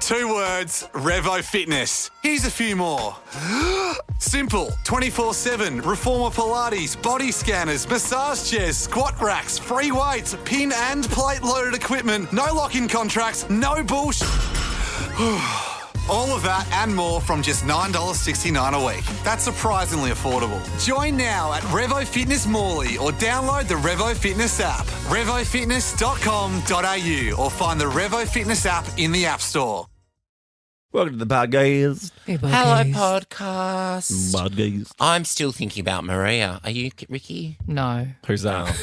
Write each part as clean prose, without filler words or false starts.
2 words, Revo Fitness. Here's a few more. Simple, 24/7, reformer Pilates, body scanners, massage chairs, squat racks, free weights, pin and plate loaded equipment, no lock-in contracts, no bullshit. All of that and more from just $9.69 a week. That's surprisingly affordable. Join now at Revo Fitness Morley or download the Revo Fitness app. RevoFitness.com.au or find the Revo Fitness app in the App Store. Welcome to the podcast. Hey, Hello, podcast. Podcast. I'm still thinking about Maria. Are you, Ricky? No. Who's that?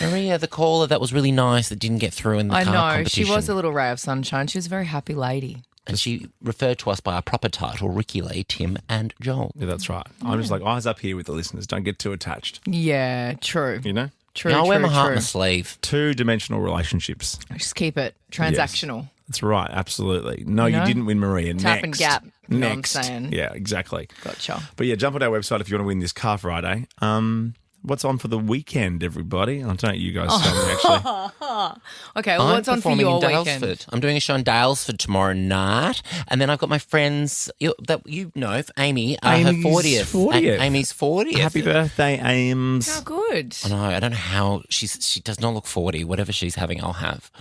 Maria, the caller that was really nice that didn't get through in the I car know. competition. She was a little ray of sunshine. She was a very happy lady. And she referred to us by our proper title, Ricky Lee, Tim and Joel. Yeah, that's right. I'm just like, eyes up here with the listeners. Don't get too attached. Yeah, true. You know? True, Yeah, I'll wear true, my heart on true. my sleeve. 2-dimensional relationships. Just keep it transactional. That's right. Absolutely. No, You you know? didn't win, Maria. Tap Next. and gap. You know what I'm Next. saying? Yeah, exactly. Gotcha. But yeah, jump on our website if you want to win this Car Friday. What's on for the weekend, everybody? I don't know you guys tell me, actually. Okay, well, what's on for performing your in weekend? Daylesford. I'm doing a show in Daylesford tomorrow night. And then I've got my friends that you know, Amy, her Amy's 40th. 40th. Amy's 40th. Happy birthday, Ames. How good. I know. I don't know how she does not look 40. Whatever she's having, I'll have.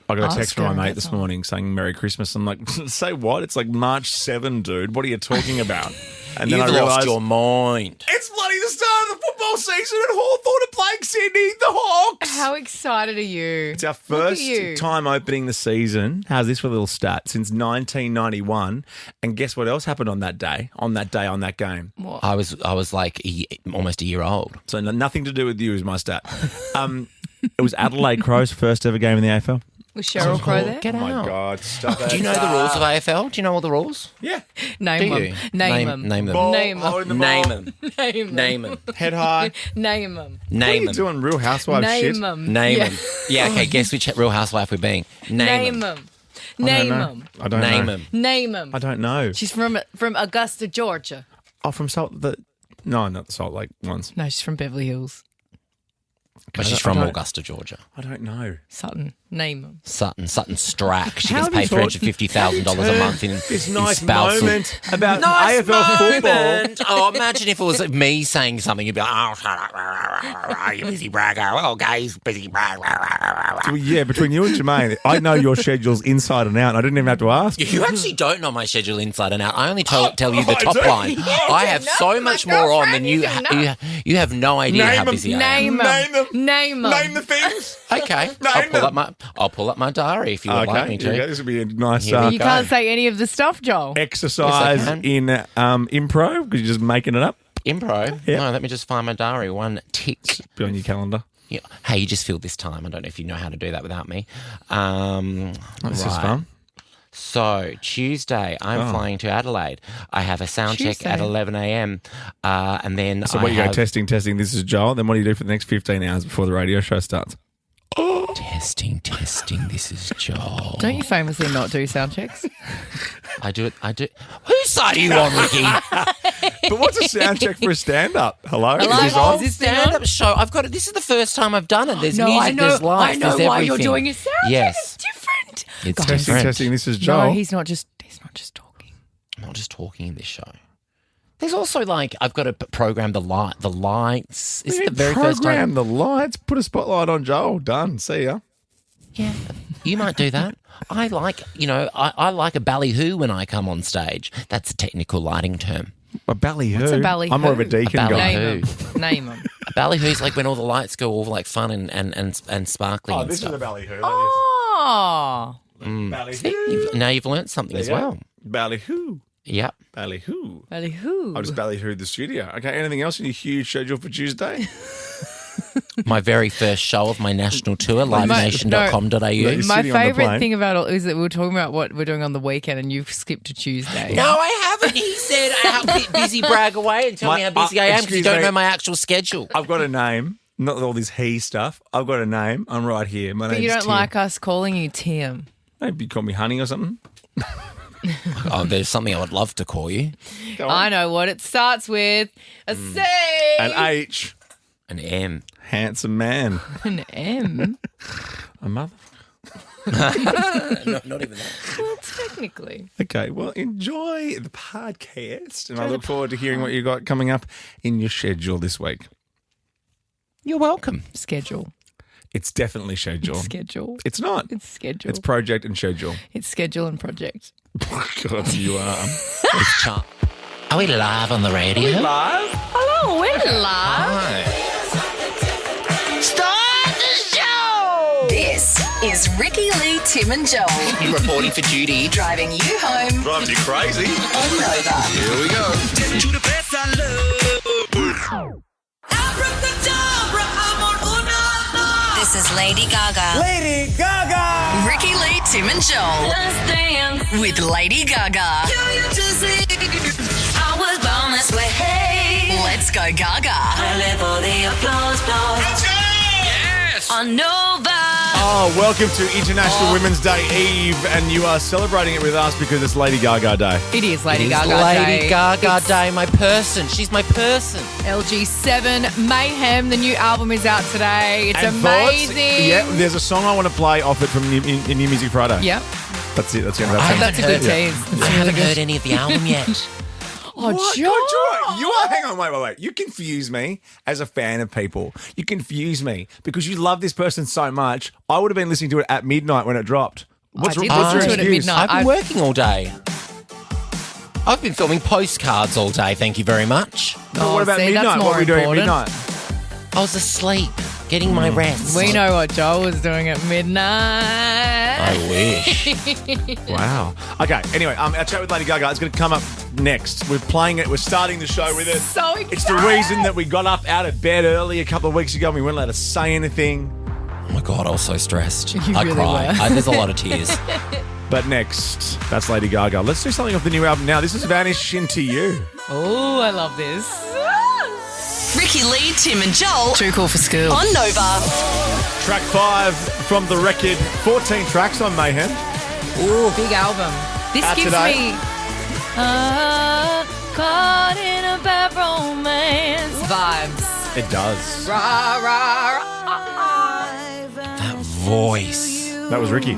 I got a Ask text from her, my mate that's this all. morning saying Merry Christmas. I'm like, say what? It's like March 7, dude. What are you talking about? And You've I lost realised your mind. it's bloody the start of the football season and Hawthorn are playing Sydney, the Hawks. How excited are you? It's our Look at first you. time opening the season. How's this for a little stat? Since 1991. And guess what else happened on that day? On that game. What? I was like almost a year old. So nothing to do with you is my stat. It was Adelaide Crow's first ever game in the AFL. Was Cheryl Crow there? Get Oh my out. God, stop it. Do you know the rules of AFL? Do you know all the rules? Yeah. Name Do them. you? Name them. Name them. Ball, Name 'em. holding the Name ball, them. Name them. Name them. head high. Name them. What are Name you them. doing, Real Housewives shit? Name them. Name Yeah. them. Yeah, okay, guess which Real Housewife we're being. Name them. Name them. I don't Name know. them. Name them. I don't know. She's from Augusta, Georgia. Oh, from No, not the Salt Lake ones. No, she's from Beverly Hills. But she's I from don't- Augusta, Georgia. I don't know. Sutton. Name them. Sutton Strack. She How gets have you paid thought- $350,000 a month in This nice spousal. moment about Nice AFL football. moment. Oh, imagine if it was me saying something. You'd be like, oh, shut up. You busy bragger. Oh, guys, busy bragger. Well, yeah, between you and Jermaine, I know your schedules inside and out, and I didn't even have to ask. You actually don't know my schedule inside and out. I only tell you the I top do. line. I have so much more on than you. You have no idea Name how 'em. busy I am. Name Name them. them. Name them. Name the things. Okay, I'll pull up my diary if you would like me Okay, to. this would be a nice Here we You go. can't say any of the stuff, Joel. exercise Yes, I can. in improv because you're just making it up. Impro. Yeah. No, let me just find my diary. One tick. Be on your calendar. Yeah. Hey, you just filled this time. I don't know if you know how to do that without me. This is right. fun. So Tuesday, I'm flying to Adelaide. I have a sound check Tuesday. at 11 a.m. And then So I what you go have testing. This is Joel. Then what do you do for the next 15 hours before the radio show starts? testing. This is Joel. Don't you famously not do sound checks? I do it. Whose side are you on, Ricky? But what's a sound check for a stand-up? Hello? Hello? Is this on? Is this thing on? Stand-up show. I've got it. This is the first time I've done it. There's No, music. I know. There's lights. I know there's why everything. you're doing a sound Yes. check. It's different. It's Guys. different. Testing. This is Joel. No, he's not just talking. I'm not just talking in this show. There's also I've got to program the lights. It's the very first Program time. the lights. Put a spotlight on Joel. Done. See ya. Yeah, you might do that. I like a ballyhoo when I come on stage. That's a technical lighting term. A ballyhoo. What's a ballyhoo? I'm more of a deacon A guy. ballyhoo. Name them. A ballyhoo's like when all the lights go all like fun and sparkling and stuff. ballyhoo. Oh. Ballyhoo. Now you've learnt something as well. Ballyhoo. Yep. Ballyhoo. Ballyhoo. I'll just ballyhoo the studio. Okay, anything else in your huge schedule for Tuesday? My very first show of my national tour, livenation.com.au. You're My sitting on the favourite plane. thing about it is that we were talking about what we're doing on the weekend and you've skipped to Tuesday. No, I haven't. He said, how busy brag away and tell me how busy I am because you excuse don't me. know my actual schedule. I've got a name. Not all this he stuff. I've got a name. I'm right here. My But name's you don't Tim. like us calling you Tim. Maybe you call me Honey or something. Oh, there's something I would love to call you. I know what it starts with. A C. An H. An M. Handsome man. An M. A mother. No, not even that. Well, technically. Okay, well, enjoy the podcast, and I look forward to hearing what you got coming up in your schedule this week. You're welcome. Schedule. It's definitely schedule. Schedule. It's not. It's schedule. It's project and schedule. It's schedule and project. God, you are. It's Char- Are we live on the radio? Live? Hello, we're live. Start the show! This is Ricky, Lee, Tim and Joel Reporting for duty. driving you home Drives you crazy. on Nova. Here we go. Abracadabra, I'm on Una. This is Lady Gaga. Lady Gaga! Ricky, Lee, Tim and Joel. Let's dance with Lady Gaga. I was born this way. Hey. Let's go Gaga. I live for the applause. Yes! On Nova. Oh, welcome to International Women's Day Eve, and you are celebrating it with us because it's Lady Gaga Day. It is Lady It is Gaga Lady Day. Gaga Day, my person. She's my person. LG7 Mayhem. The new album is out today. It's And thoughts? amazing. Yeah, there's a song I want to play off it from New Music Friday. Yep. That's it. That's the end of I that. That's a good tease. That's I really haven't good. heard any of the album yet. Oh, What? Joel. God, you are. Hang on, wait. You confuse me as a fan of people. You confuse me because you love this person so much. I would have been listening to it at midnight when it dropped. I did what's listen your to it at excuse? midnight. I've been working all day. I've been filming postcards all day, thank you very much. No, what about see, that's midnight? more What were we doing at important. midnight? I was asleep, getting my rest. We know what Joel was doing at midnight. I wish. Wow. Okay. Anyway, our chat with Lady Gaga is going to come up next. We're playing it. We're starting the show with it. So excited. It's the reason that we got up out of bed early a couple of weeks ago and we weren't allowed to say anything. Oh my God, I was so stressed. You I really cried. were. There's a lot of tears. But next, that's Lady Gaga. Let's do something off the new album now. This is Vanish Into You. Oh, I love this. Ricky, Lee, Tim and Joel. Too cool for school. On Nova. Track 5 from the record. 14 tracks on Mayhem. Ooh, big album. This Out gives today. me caught in a bad romance vibes. It does. Rah, rah, rah. That voice. That was Ricky.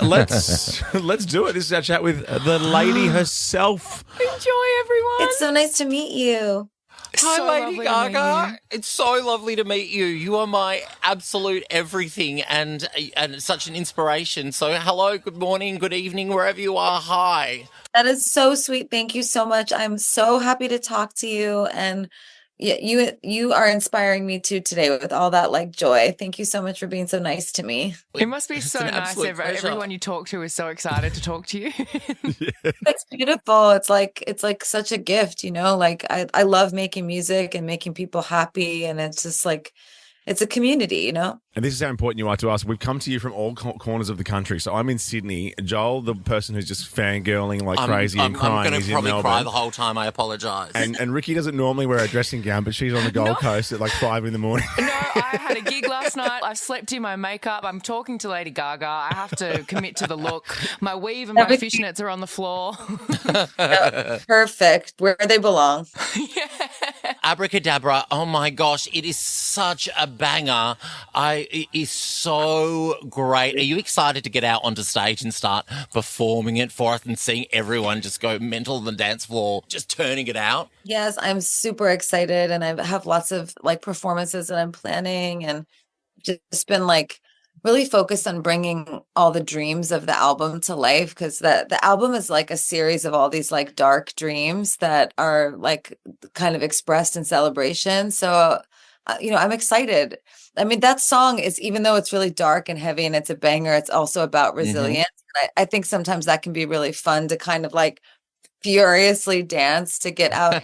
Let's do it. This is our chat with the lady herself. Enjoy, everyone. It's so nice to meet you. Hi, So Lady lovely to meet Gaga. you. It's so lovely to meet you. You are my absolute everything and such an inspiration. So hello, good morning, good evening, wherever you are. Hi. That is so sweet. Thank you so much. I'm so happy to talk to you. And you are inspiring me too today with all that like joy. Thank you so much for being so nice to me. It must be so an nice. absolute pleasure. Everyone you talk to is so excited to talk to you. It's beautiful. It's like such a gift, you know, like I love making music and making people happy. And it's just like, it's a community, you know? And this is how important you are to us. We've come to you from all corners of the country. So I'm in Sydney. Joel, the person who's just fangirling like crazy and crying, I'm going is to in probably Melbourne. cry the whole time. I apologise. And Ricky doesn't normally wear a dressing gown, but she's on the Gold Coast at like 5 in the morning. No, I had a gig last night. I slept in my makeup. I'm talking to Lady Gaga. I have to commit to the look. My weave and my fishnets are on the floor. Perfect. Where they belong. Abracadabra, oh my gosh, it is such a banger. It is so great. Are you excited to get out onto stage and start performing it for us and seeing everyone just go mental on the dance floor, just turning it out? Yes, I'm super excited. And I have lots of like performances that I'm planning and just been like really focused on bringing all the dreams of the album to life, because the album is like a series of all these like dark dreams that are like kind of expressed in celebration. So, I'm excited. I mean, that song is, even though it's really dark and heavy and it's a banger, it's also about resilience. And I think sometimes that can be really fun to kind of like furiously dance to get out.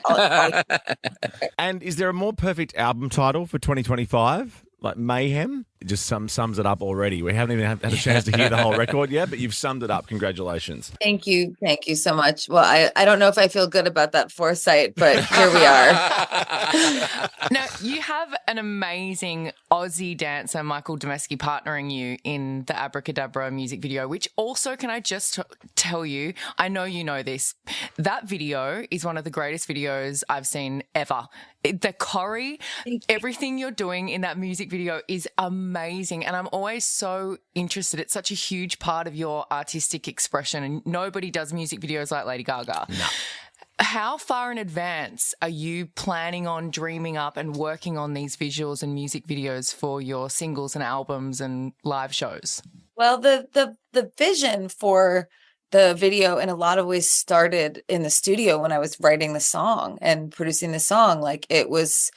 And is there a more perfect album title for 2025? Like Mayhem? It just sums it up already. We haven't even had a chance to hear the whole record yet, but you've summed it up. Congratulations. Thank you. Thank you so much. Well, I don't know if I feel good about that foresight, but here we are. No, you have an amazing Aussie dancer Michael Demesky partnering you in the Abracadabra music video, which also, can I just tell you, I know you know this, that video is one of the greatest videos I've seen ever. The choreo, everything you're doing in that music video is amazing. And I'm always so interested. It's such a huge part of your artistic expression, and nobody does music videos like Lady Gaga. No. How far in advance are you planning on dreaming up and working on these visuals and music videos for your singles and albums and live shows? Well, the vision for the video in a lot of ways started in the studio when I was writing the song and producing the song. Like, it was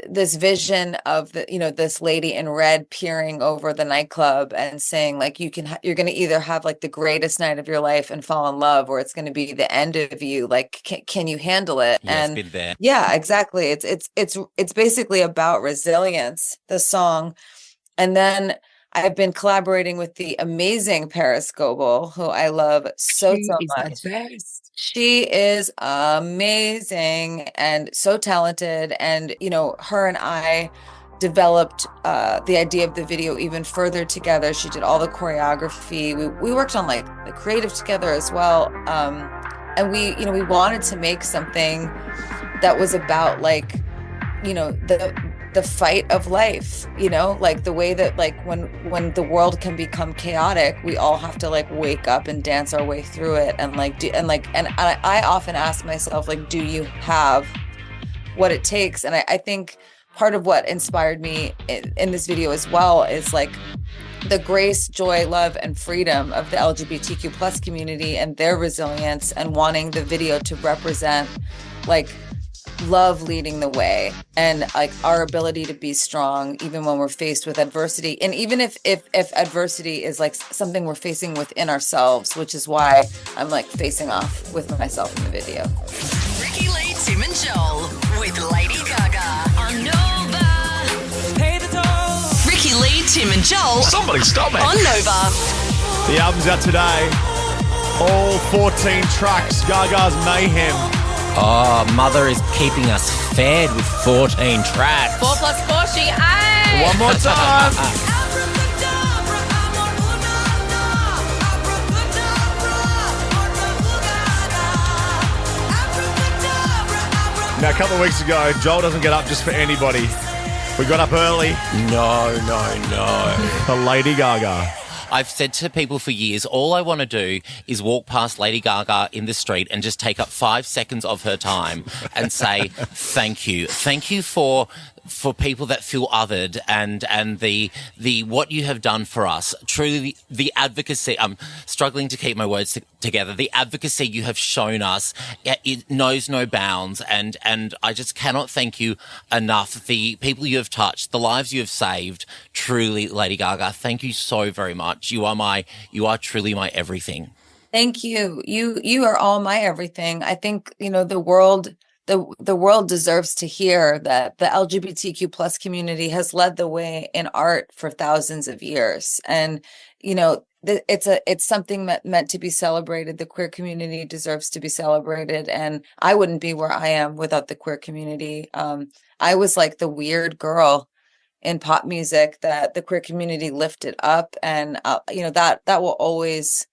this vision of this lady in red peering over the nightclub and saying, like, you're going to either have like the greatest night of your life and fall in love, or it's going to be the end of you. Like, can you handle it? Yes, and been there. Yeah, exactly. It's basically about resilience, the song. And then I've been collaborating with the amazing Paris Goebel, who I love so much. She is amazing and so talented. And, her and I developed the idea of the video even further together. She did all the choreography. We worked on like the creative together as well. And we wanted to make something that was about like, the fight of life, like the way that like when the world can become chaotic, we all have to like wake up and dance our way through it. And I often ask myself, like, do you have what it takes? And I think part of what inspired me in this video as well is like the grace, joy, love, and freedom of the LGBTQ plus community and their resilience, and wanting the video to represent like love leading the way, and like our ability to be strong even when we're faced with adversity, and even if adversity is like something we're facing within ourselves, which is why I'm like facing off with myself in the video. Ricky Lee, Tim and Joel with Lady Gaga on Nova. Pay the toll. Ricky Lee, Tim and Joel. Somebody stop it. On Nova. The album's out today. All 14 tracks. Gaga's Mayhem. Oh, Mother is keeping us fed with 14 tracks. 4 plus 4, she ain't. One more time. Now, a couple of weeks ago, Joel doesn't get up just for anybody. We got up early. No. For Lady Gaga. I've said to people for years, all I want to do is walk past Lady Gaga in the street and just take up 5 seconds of her time and say, thank you. Thank you for people that feel othered, and the what you have done for us. Truly, the advocacy, I'm struggling to keep my words together. The advocacy you have shown us, it knows no bounds, and I just cannot thank you enough. The people you have touched, the lives you have saved, truly, Lady Gaga, thank you so very much. You are truly my everything. Thank you. You are all my everything. I think, the world deserves to hear that the LGBTQ plus community has led the way in art for thousands of years. And, it's something that meant to be celebrated. The queer community deserves to be celebrated. And I wouldn't be where I am without the queer community. I was like the weird girl in pop music that the queer community lifted up. And, that will always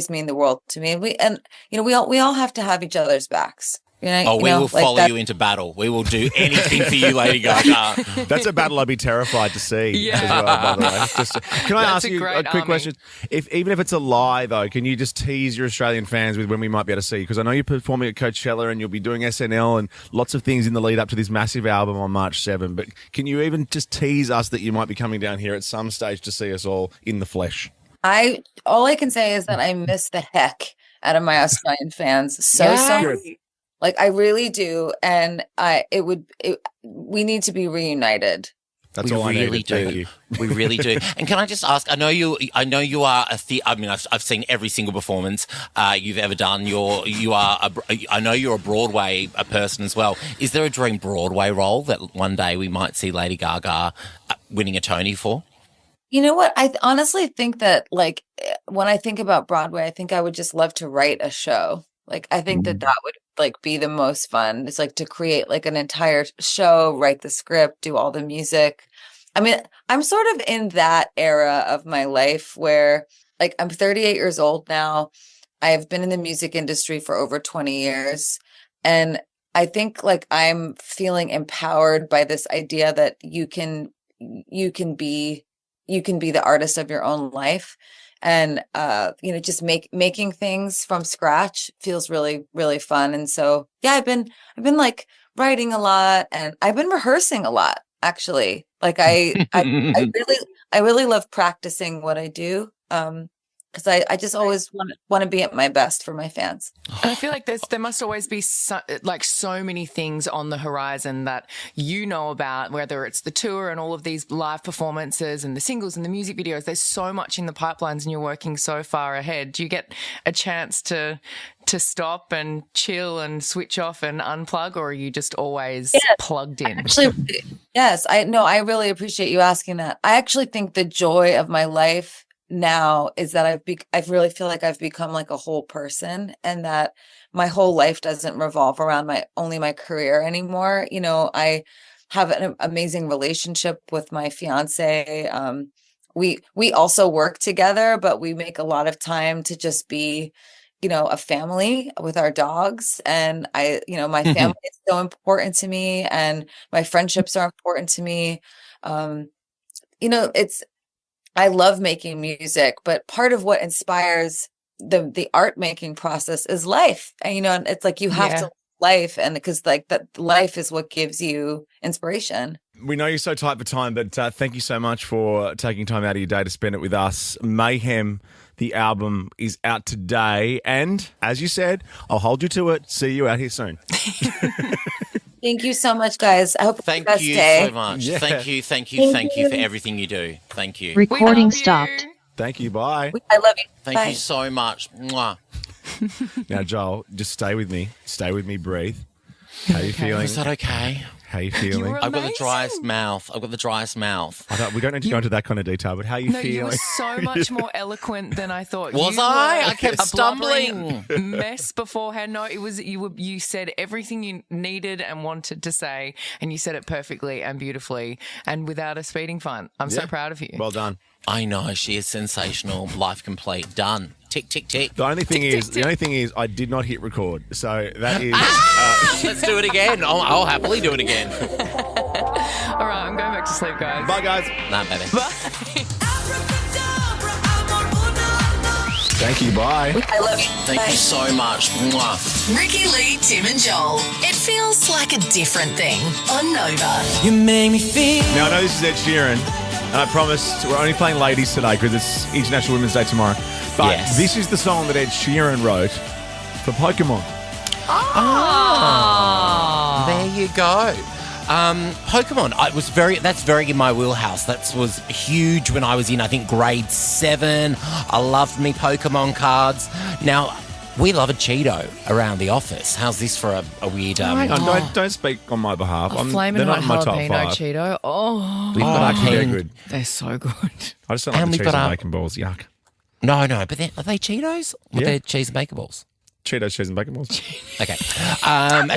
mean the world to me. And we all have to have each other's backs. We will follow you into battle. We will do anything for you, Lady Gaga. That's a battle I'd be terrified to see as well, by the way. Can I ask you a quick question? Even if it's a lie, though, can you just tease your Australian fans with when we might be able to see you? Because I know you're performing at Coachella and you'll be doing SNL and lots of things in the lead up to this massive album on March 7. But can you even just tease us that you might be coming down here at some stage to see us all in the flesh? All I can say is that I miss the heck out of my Australian fans so much. Like, I really do. And we need to be reunited. That's we all really I need. do. Thank you. We really do. And can I just ask? I know you are I've seen every single performance you've ever done. I know you're a Broadway person as well. Is there a dream Broadway role that one day we might see Lady Gaga winning a Tony for? You know what? I honestly think that, like, when I think about Broadway, I think I would just love to write a show. Like, I think that would like be the most fun. It's like to create like an entire show, write the script, do all the music. I mean, I'm sort of in that era of my life where like I'm 38 years old now. I've been in the music industry for over 20 years. And I think like I'm feeling empowered by this idea that you can be the artist of your own life. And just making things from scratch feels really, really fun. And so yeah, I've been like writing a lot, and I've been rehearsing a lot, actually. Like I really love practicing what I do. Because I just always want to be at my best for my fans. And I feel like there must always be so many things on the horizon that you know about, whether it's the tour and all of these live performances and the singles and the music videos. There's so much in the pipelines and you're working so far ahead. Do you get a chance to stop and chill and switch off and unplug, or are you just always plugged in? Actually, yes. I really appreciate you asking that. I actually think the joy of my life now is that I really feel like I've become like a whole person, and that my whole life doesn't revolve around only my career anymore. You know, I have an amazing relationship with my fiance. We also work together, but we make a lot of time to just be, a family with our dogs. And my family is so important to me, and my friendships are important to me. I love making music, but part of what inspires the art making process is life. And, and it's like you have to live life, and because like that life is what gives you inspiration. We know you're so tight for time, but thank you so much for taking time out of your day to spend it with us. Mayhem, the album, is out today. And as you said, I'll hold you to it. See you out here soon. Thank you so much, guys. I hope Thank you so much. Yeah. Thank you for everything you do. Thank you. Recording stopped. Thank you. Bye. I love you. Thank you so much. Mwah. Now, Joel, just stay with me. Stay with me. Breathe. How are you feeling? Is that okay? How are you feeling? You're I've got the amazing. driest mouth. We don't need to go into that kind of detail, but how are you feeling? You were so much more eloquent than I thought. Was you I? were I kept a stumbling. blubbering mess beforehand. No, it was you said everything you needed and wanted to say, and you said it perfectly and beautifully and without a speeding fine. I'm so proud of you. Well done. I know, she is sensational. Life complete. Done. Tick, tick, tick. The only thing is, I did not hit record. So that is. Let's do it again. I'll happily do it again. All right, I'm going back to sleep, guys. Bye, guys. Nah, baby. Bye. Thank you. Bye. I love you. Thank you so much. Mwah. Ricky Lee, Tim and Joel. It feels like a different thing on Nova. You make me feel. Now, I know this is Ed Sheeran, and I promised we're only playing ladies today because it's International Women's Day tomorrow. But this is the song that Ed Sheeran wrote for Pokemon. There you go. Pokemon. That's very in my wheelhouse. That was huge when I was in, I think, grade 7. I loved me Pokemon cards. Now, we love a Cheeto around the office. How's this for a weird... Hang on, don't speak on my behalf. Flaming they're not hot in my top jalapeno 5. Cheeto. Oh, We've got our they're pen. good. they're so good. I just don't like And the we've cheese got and our- bacon balls. Yuck. No, but are they Cheetos? Or they're cheese and bacon balls? Cheetos, cheese and bacon balls. Okay. A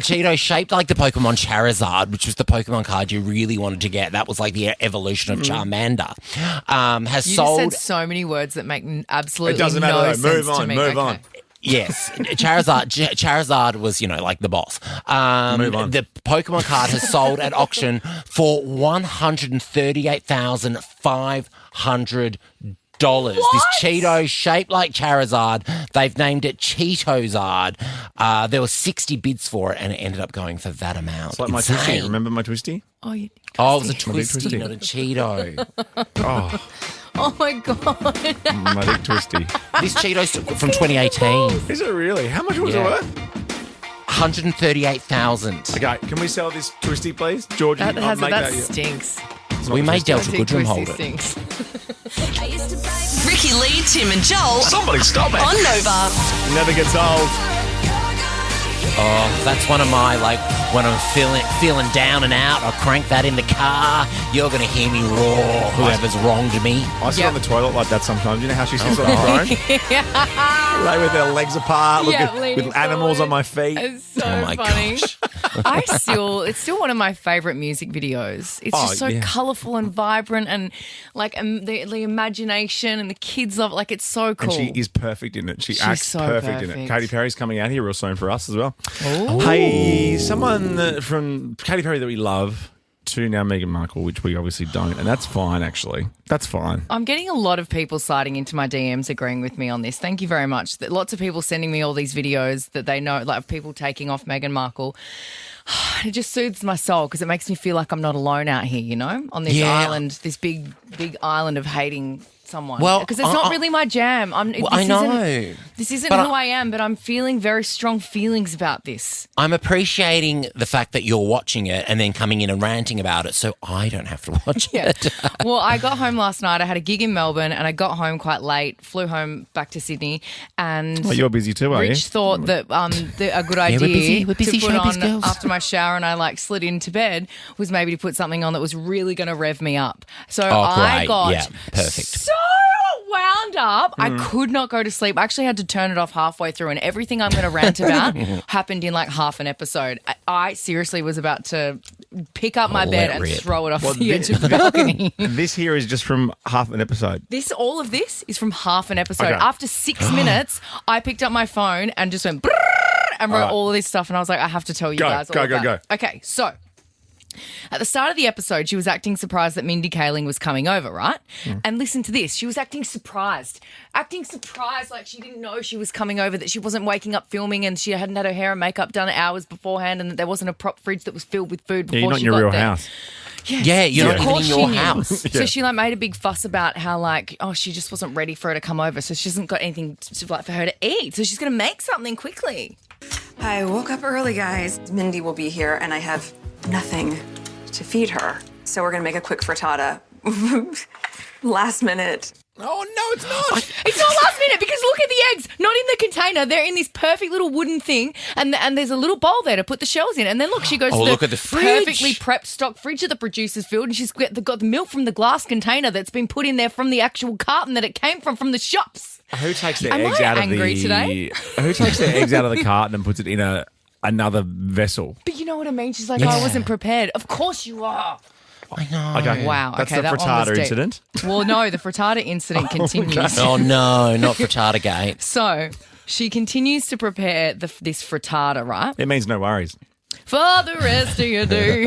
Cheeto shaped like the Pokemon Charizard, which was the Pokemon card you really wanted to get. That was like the evolution of Charmander. Has You sold... just said so many words that make absolutely It doesn't matter, no though. sense Move to on, me. move on. Yes, Charizard was, like the boss. Move on. The Pokemon card has sold at auction for $138,500. This Cheeto shaped like Charizard. They've named it Cheetozard. There were 60 bids for it, and it ended up going for that amount. It's like my Insane. twisty. Remember my twisty? Oh, you Oh, it was a Twisty. twisty, not a Cheeto. Oh, Oh my God. my big twisty. This Cheeto's from 2018. Is it really? How much was it Yeah. worth? 138,000. Okay, can we sell this twisty, please? Georgie, That, I'll make that that. stinks. We made I Delta think Goodrum Twisty hold it. stinks. Ricky Lee, Tim and Joel Somebody stop it. on Nova. Never gets old. Oh, that's one of my, When I'm feeling down and out, I'll crank that in the car. You're going to hear me roar, whoever's wronged me. I sit on the toilet like that sometimes. You know how she sits on the throne? Lay with her legs apart, with animals on my feet. It's so Oh my funny. gosh. It's still one of my favorite music videos. It's just so colourful and vibrant, and like the imagination, and the kids love it. Like, it's so cool. And she is perfect in it. She She's acts so perfect in it. perfect. Katy Perry's coming out here real soon for us as well. Ooh. Hey, someone from Katy Perry that we love to now Meghan Markle, which we obviously don't, and that's fine, actually. That's fine. I'm getting a lot of people sliding into my DMs agreeing with me on this. Thank you very much. Lots of people sending me all these videos that they know, like, of people taking off Meghan Markle. It just soothes my soul because it makes me feel like I'm not alone out here, you know, on this island, this big island of hating someone. Well, because it's not really my jam. I know. This isn't who I am, but I'm feeling very strong feelings about this. I'm appreciating the fact that you're watching it and then coming in and ranting about it so I don't have to watch it. Well, I got home last night. I had a gig in Melbourne and I got home quite late, flew home back to Sydney, and Well, you're busy too, are you? Rich thought that a good idea we're busy to put showbiz on girls. after my shower and I slid into bed was maybe to put something on that was really going to rev me up. So I great. got Yeah, perfect. so wound up. I could not go to sleep. I actually had to turn it off halfway through, and everything I'm going to rant about happened in like half an episode. I seriously was about to pick up my bed and throw it off the edge of the balcony. This here is just from half an episode. All of this is from half an episode. Okay. After 6 minutes, I picked up my phone and just went and wrote all of this stuff, and I was like, I have to tell you guys all about it. Okay, so at the start of the episode, she was acting surprised that Mindy Kaling was coming over, right? And listen to this. She was acting surprised like she didn't know she was coming over, that she wasn't waking up filming and she hadn't had her hair and makeup done hours beforehand, and that there wasn't a prop fridge that was filled with food before You're not she in your got real there. house. Yes. Yeah, you're not Of even course in your she knew. house. So she made a big fuss about how she just wasn't ready for her to come over, so she hasn't got anything for her to eat. So she's going to make something quickly. I woke up early, guys. Mindy will be here, and I have nothing to feed her. So we're gonna make a quick frittata. Last minute. Oh, no, it's not. It's not last minute because look at the eggs, not in the container. They're in this perfect little wooden thing, and there's a little bowl there to put the shells in. And then look, she goes to look at the fridge. perfectly prepped stock fridge that the producer's filled, and she's got the milk from the glass container that's been put in there from the actual carton that it came from the shops. Who takes their Am eggs I out of angry the today? Who takes their eggs out of the carton and puts it in another vessel? But you know what I mean? She's like, I wasn't prepared. Of course you are. I know. Okay. Wow. That's okay, the that one was frittata deep. incident. Well, no, the frittata incident continues. Oh, no, not frittata gate. So she continues to prepare this frittata, right? It means no worries. For the rest of your day.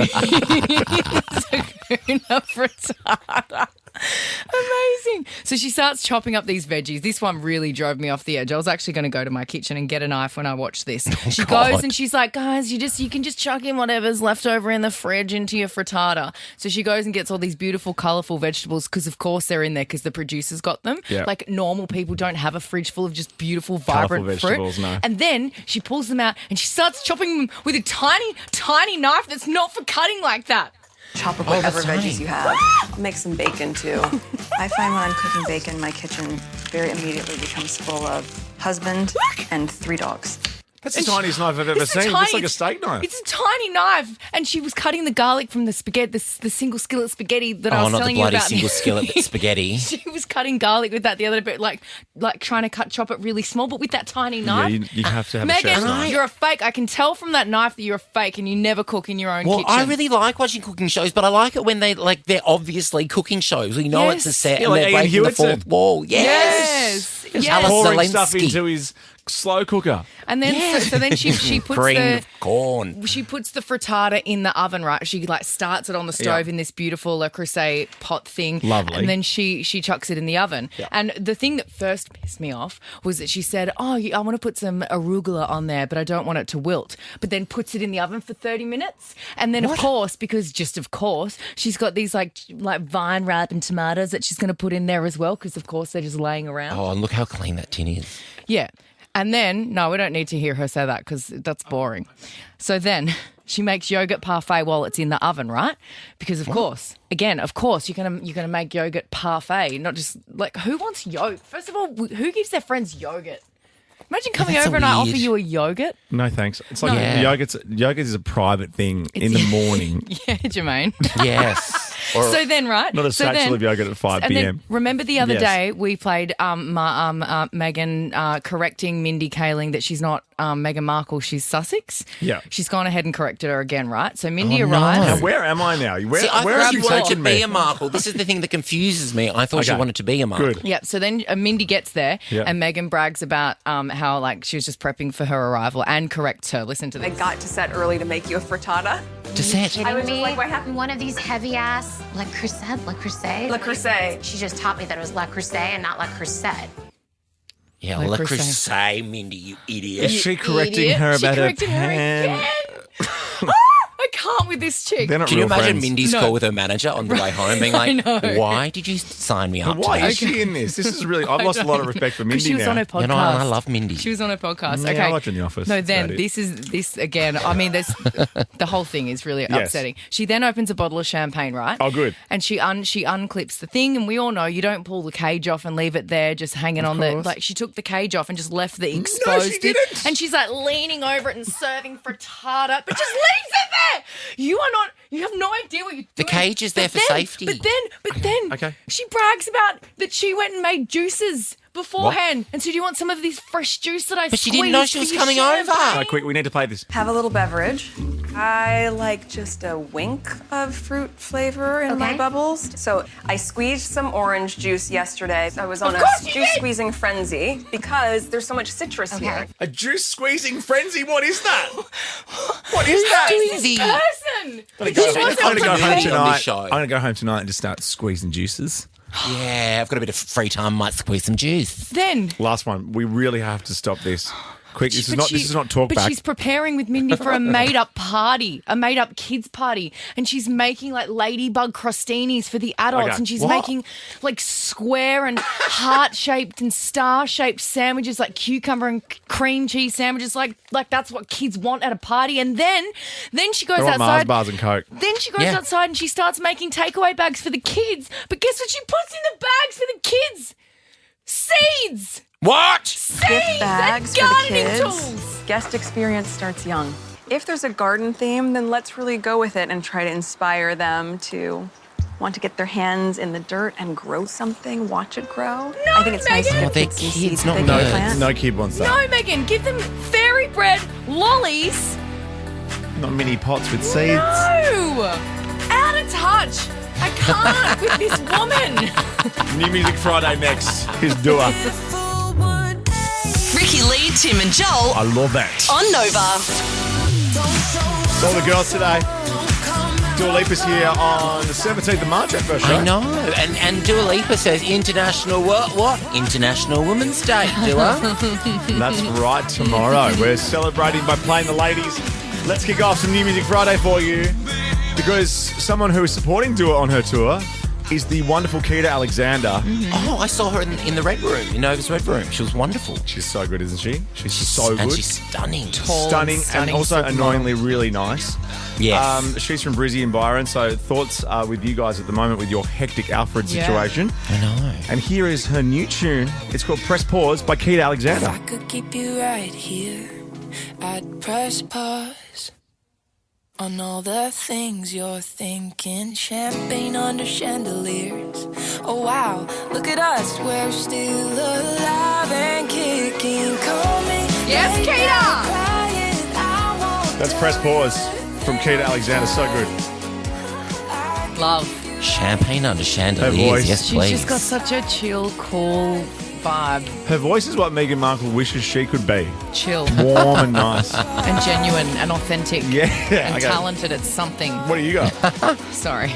Sakuna frittata. Amazing. So she starts chopping up these veggies. This one really drove me off the edge. I was actually going to go to my kitchen and get a knife when I watched this. She goes and she's like, guys, you can just chuck in whatever's left over in the fridge into your frittata. So she goes and gets all these beautiful, colourful vegetables because, of course, they're in there because the producers got them. Yeah. Like normal people don't have a fridge full of just beautiful, vibrant Colourful vegetables, fruit. no. And then she pulls them out and she starts chopping them with a tiny, tiny knife that's not for cutting like that. Chop up whatever veggies you have. Make some bacon, too. I find when I'm cooking bacon, my kitchen very immediately becomes full of husband and 3 dogs. That's the tiniest knife I've ever seen. It looks like a steak knife. It's a tiny knife. And she was cutting the garlic from the spaghetti, the single skillet spaghetti that I was not telling the you bloody about. single skillet spaghetti. She was cutting garlic with that the other bit, like trying to chop it really small, but with that tiny knife. Yeah, you have to have a chef's Megan, knife. you're a fake. I can tell from that knife that you're a fake and you never cook in your own Well, kitchen. I really like watching cooking shows, but I like it when they're obviously cooking shows. We know it's a set Yeah, and like they're Ian breaking the Hewitson. fourth wall. Yes. Just Yes. pouring stuff Zelensky. into his slow cooker. And then so then she puts Cream the of corn. she puts the frittata in the oven, right? She starts it on the stove in this beautiful Le Creuset pot thing. Lovely. And then she chucks it in the oven. Yeah. And the thing that first pissed me off was that she said, I want to put some arugula on there, but I don't want it to wilt. But then puts it in the oven for 30 minutes. And then, of course, she's got these like vine ripened tomatoes that she's going to put in there as well because, of course, they're just laying around. Oh, and look how clean that tin is. Yeah. And then, no, we don't need to hear her say that because that's boring. So then she makes yogurt parfait while it's in the oven, right? Because of course, you're gonna make yogurt parfait, not just who wants yogurt? First of all, who gives their friends yogurt? Imagine coming that's over and I offer weird. you a yogurt. No, thanks. It's like Yeah. yogurt is a private thing in the morning. Yeah, Jermaine. Yes. Or, So then, right? Not a so satchel then, of yogurt at 5 and p.m. then remember the other Yes. day we played Meghan correcting Mindy Kaling that she's not Meghan Markle, she's Sussex. Yeah. She's gone ahead and corrected her again, right? So Mindy Oh, no. arrives. Now, where am I now? Where, See, I where thought have she you wanted to taken be me? a Markle. This is the thing that confuses me. I thought she Okay. wanted to be a Markle. Good. Yep. So then Mindy gets there, Yeah. and Megan brags about how like she was just prepping for her arrival and corrects her. Listen to I this. got to set early to make you a frittata. To set. I was just like, what happened? One of these heavy ass Le Creuset. Le Creuset. She just taught me that it was Le Creuset and not Le Creuset. Yeah, Le Le Creuset. Creuset, Mindy, you idiot. Is she correcting Idiot. her She about her corrected her pan? again. I can't with this chick. They're not Can you real imagine friends. Mindy's No. call with her manager on the way home being like, know. why did you sign me up But why to is this? she in this? This is really... I've lost a lot of respect for Because Mindy she was now. on her podcast. You know, I love Mindy. She was on her podcast. Yeah, Okay. I watch in The Office. No, That's then about it. this again. I mean, there's the whole thing is really Yes. upsetting. She then opens a bottle of champagne, right? Oh, good. And she unclips the thing, and we all know you don't pull the cage off and leave it there just hanging on the. course. Like she took the cage off and just left the exposed bit, didn't. and she's like leaning over it and serving frittata, but just leaves it there. You are not. You have no idea what you're doing. The cage is there for safety. But then, Okay. she brags about that she went and made juices beforehand. And so do you want some of this fresh juice that I But she didn't know she was coming over. Right, quick, we need to play this. Have a little beverage. I like just a wink of fruit flavor in my Okay. bubbles. So I squeezed some orange juice yesterday. I was on a course you juice did! squeezing frenzy because there's so much citrus Okay. here. A juice squeezing frenzy? What is that? What is that? This The- person. I'm gonna go home on this tonight. show. I'm gonna go home tonight and just start squeezing juices. Yeah, I've got a bit of free time, might squeeze some juice. Then Last one. We really have to stop this. Quick, this But is not talk But back. she's preparing with Mindy for a made-up party, a made-up kids party, and she's making like ladybug crostinis for the adults, Okay. and she's What? making like square and heart-shaped and star-shaped sandwiches, like cucumber and cream cheese sandwiches, like that's what kids want at a party. And then she goes I want Mars outside. bars and Coke. Then she goes Yeah. outside and she starts making takeaway bags for the kids. But guess what she puts in the bags for the kids? Seeds. What? Seeds. Gift bags and for the gardening kids. tools. Guest experience starts young. If there's a garden theme, then let's really go with it and try to inspire them to want to get their hands in the dirt and grow something, watch it grow. I think it's nice to Megan. give Oh, they're kids some kids, seeds not that they No, can plant. no kid wants that. No, Megan, give them fairy bread lollies. Not mini pots with seeds. No, out of touch. I can't with this woman. New Music Friday next. Here's Dua. Ricky Lee, Tim and Joel I love that. on Nova. All the girls today. Dua Lipa's here on the 17th of March, our first show. I know. And Dua Lipa says International what? International Women's Day, Dua. That's right, tomorrow. We're celebrating by playing the ladies. Let's kick off some New Music Friday for you because someone who is supporting Dua on her tour is the wonderful Keita Alexander. Oh, I saw her in the Red Room, in Nova's Red Room. She was wonderful. She's so good, isn't she? She's so good. And she's stunning. stunning and also supermodel. annoyingly really nice. Yes. She's from Brizzy and Byron, so thoughts are with you guys at the moment with your hectic Alfred Yeah. situation. I know. And here is her new tune. It's called Press Pause by Keita Alexander. If I could keep you right here, I'd press pause on all the things you're thinking. Champagne under chandeliers. Oh wow, look at us, we're still alive and kicking. Call me. Yes, late Keita! night crying, I won't That's Press Pause from Keita Alexander. So good. Love. Champagne under Her chandeliers. voice. Yes, She's please. just got such a chill, cool vibe. Her voice is what Meghan Markle wishes she could be. Chill Warm and nice. and genuine and authentic. Yeah. And Okay. talented at something. What do you got? Sorry.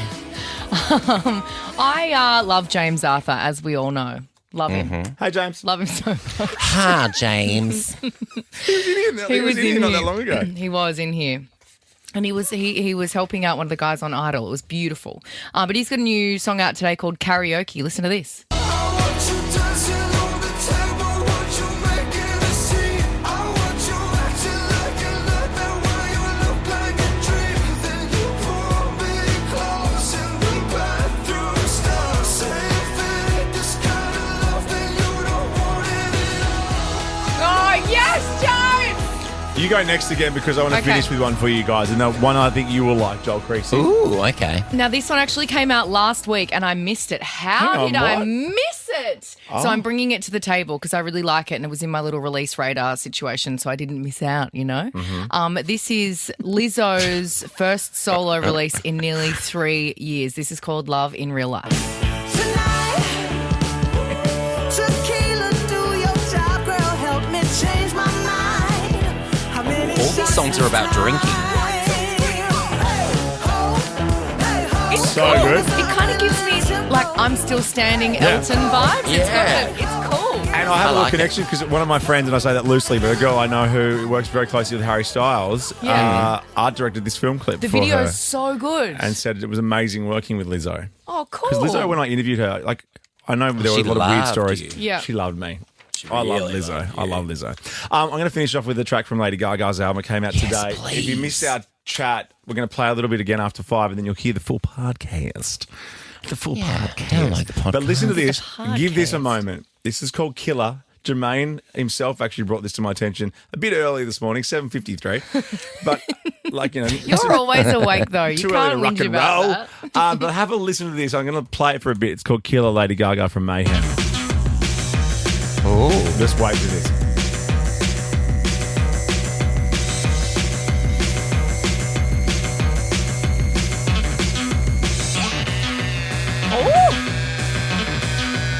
I love James Arthur, as we all know. Love him. Hey, James. Love him so much. Ha, James. He was in here not that long ago. He was in here. And he was helping out one of the guys on Idol. It was beautiful. But he's got a new song out today called Karaoke. Listen to this. Oh, You go next again because I want to Okay. finish with one for you guys. And the one I think you will like, Joel Creasy. Ooh, okay. Now, this one actually came out last week and I missed it. How Hang on, did I what? miss it? Oh. So I'm bringing it to the table because I really like it and it was in my little release radar situation, so I didn't miss out, you know? This is Lizzo's first solo release in nearly 3 years. This is called Love in Real Life. All these songs are about drinking. It's So cool. good. It kind of gives me like I'm Still Standing Elton vibes. Yeah. It's cool. And I have a I little like it. connection because one of my friends, and I say that loosely, but a girl I know who works very closely with Harry Styles, art directed this film clip The for video her is so good. and said it was amazing working with Lizzo. Oh, cool. Because Lizzo, when I interviewed her, like I know there were She a lot of weird loved stories. you. Yeah. She loved me. I love really Lizzo. loved I love Lizzo. I'm going to finish off with a track from Lady Gaga's album. It came out today. please. If you missed our chat, we're going to play a little bit again after 5, and then you'll hear the full podcast. The full podcast. I don't like the podcast. But listen to this. The Give this a podcast. moment. This is called Killer. Jermaine himself actually brought this to my attention a bit early this morning, 7:53. But like, you know, You're always awake though. You too early to can't rock whinge and about roll. that. But have a listen to this. I'm going to play it for a bit. It's called Killer, Lady Gaga from Mayhem. Oh. Just wait for this.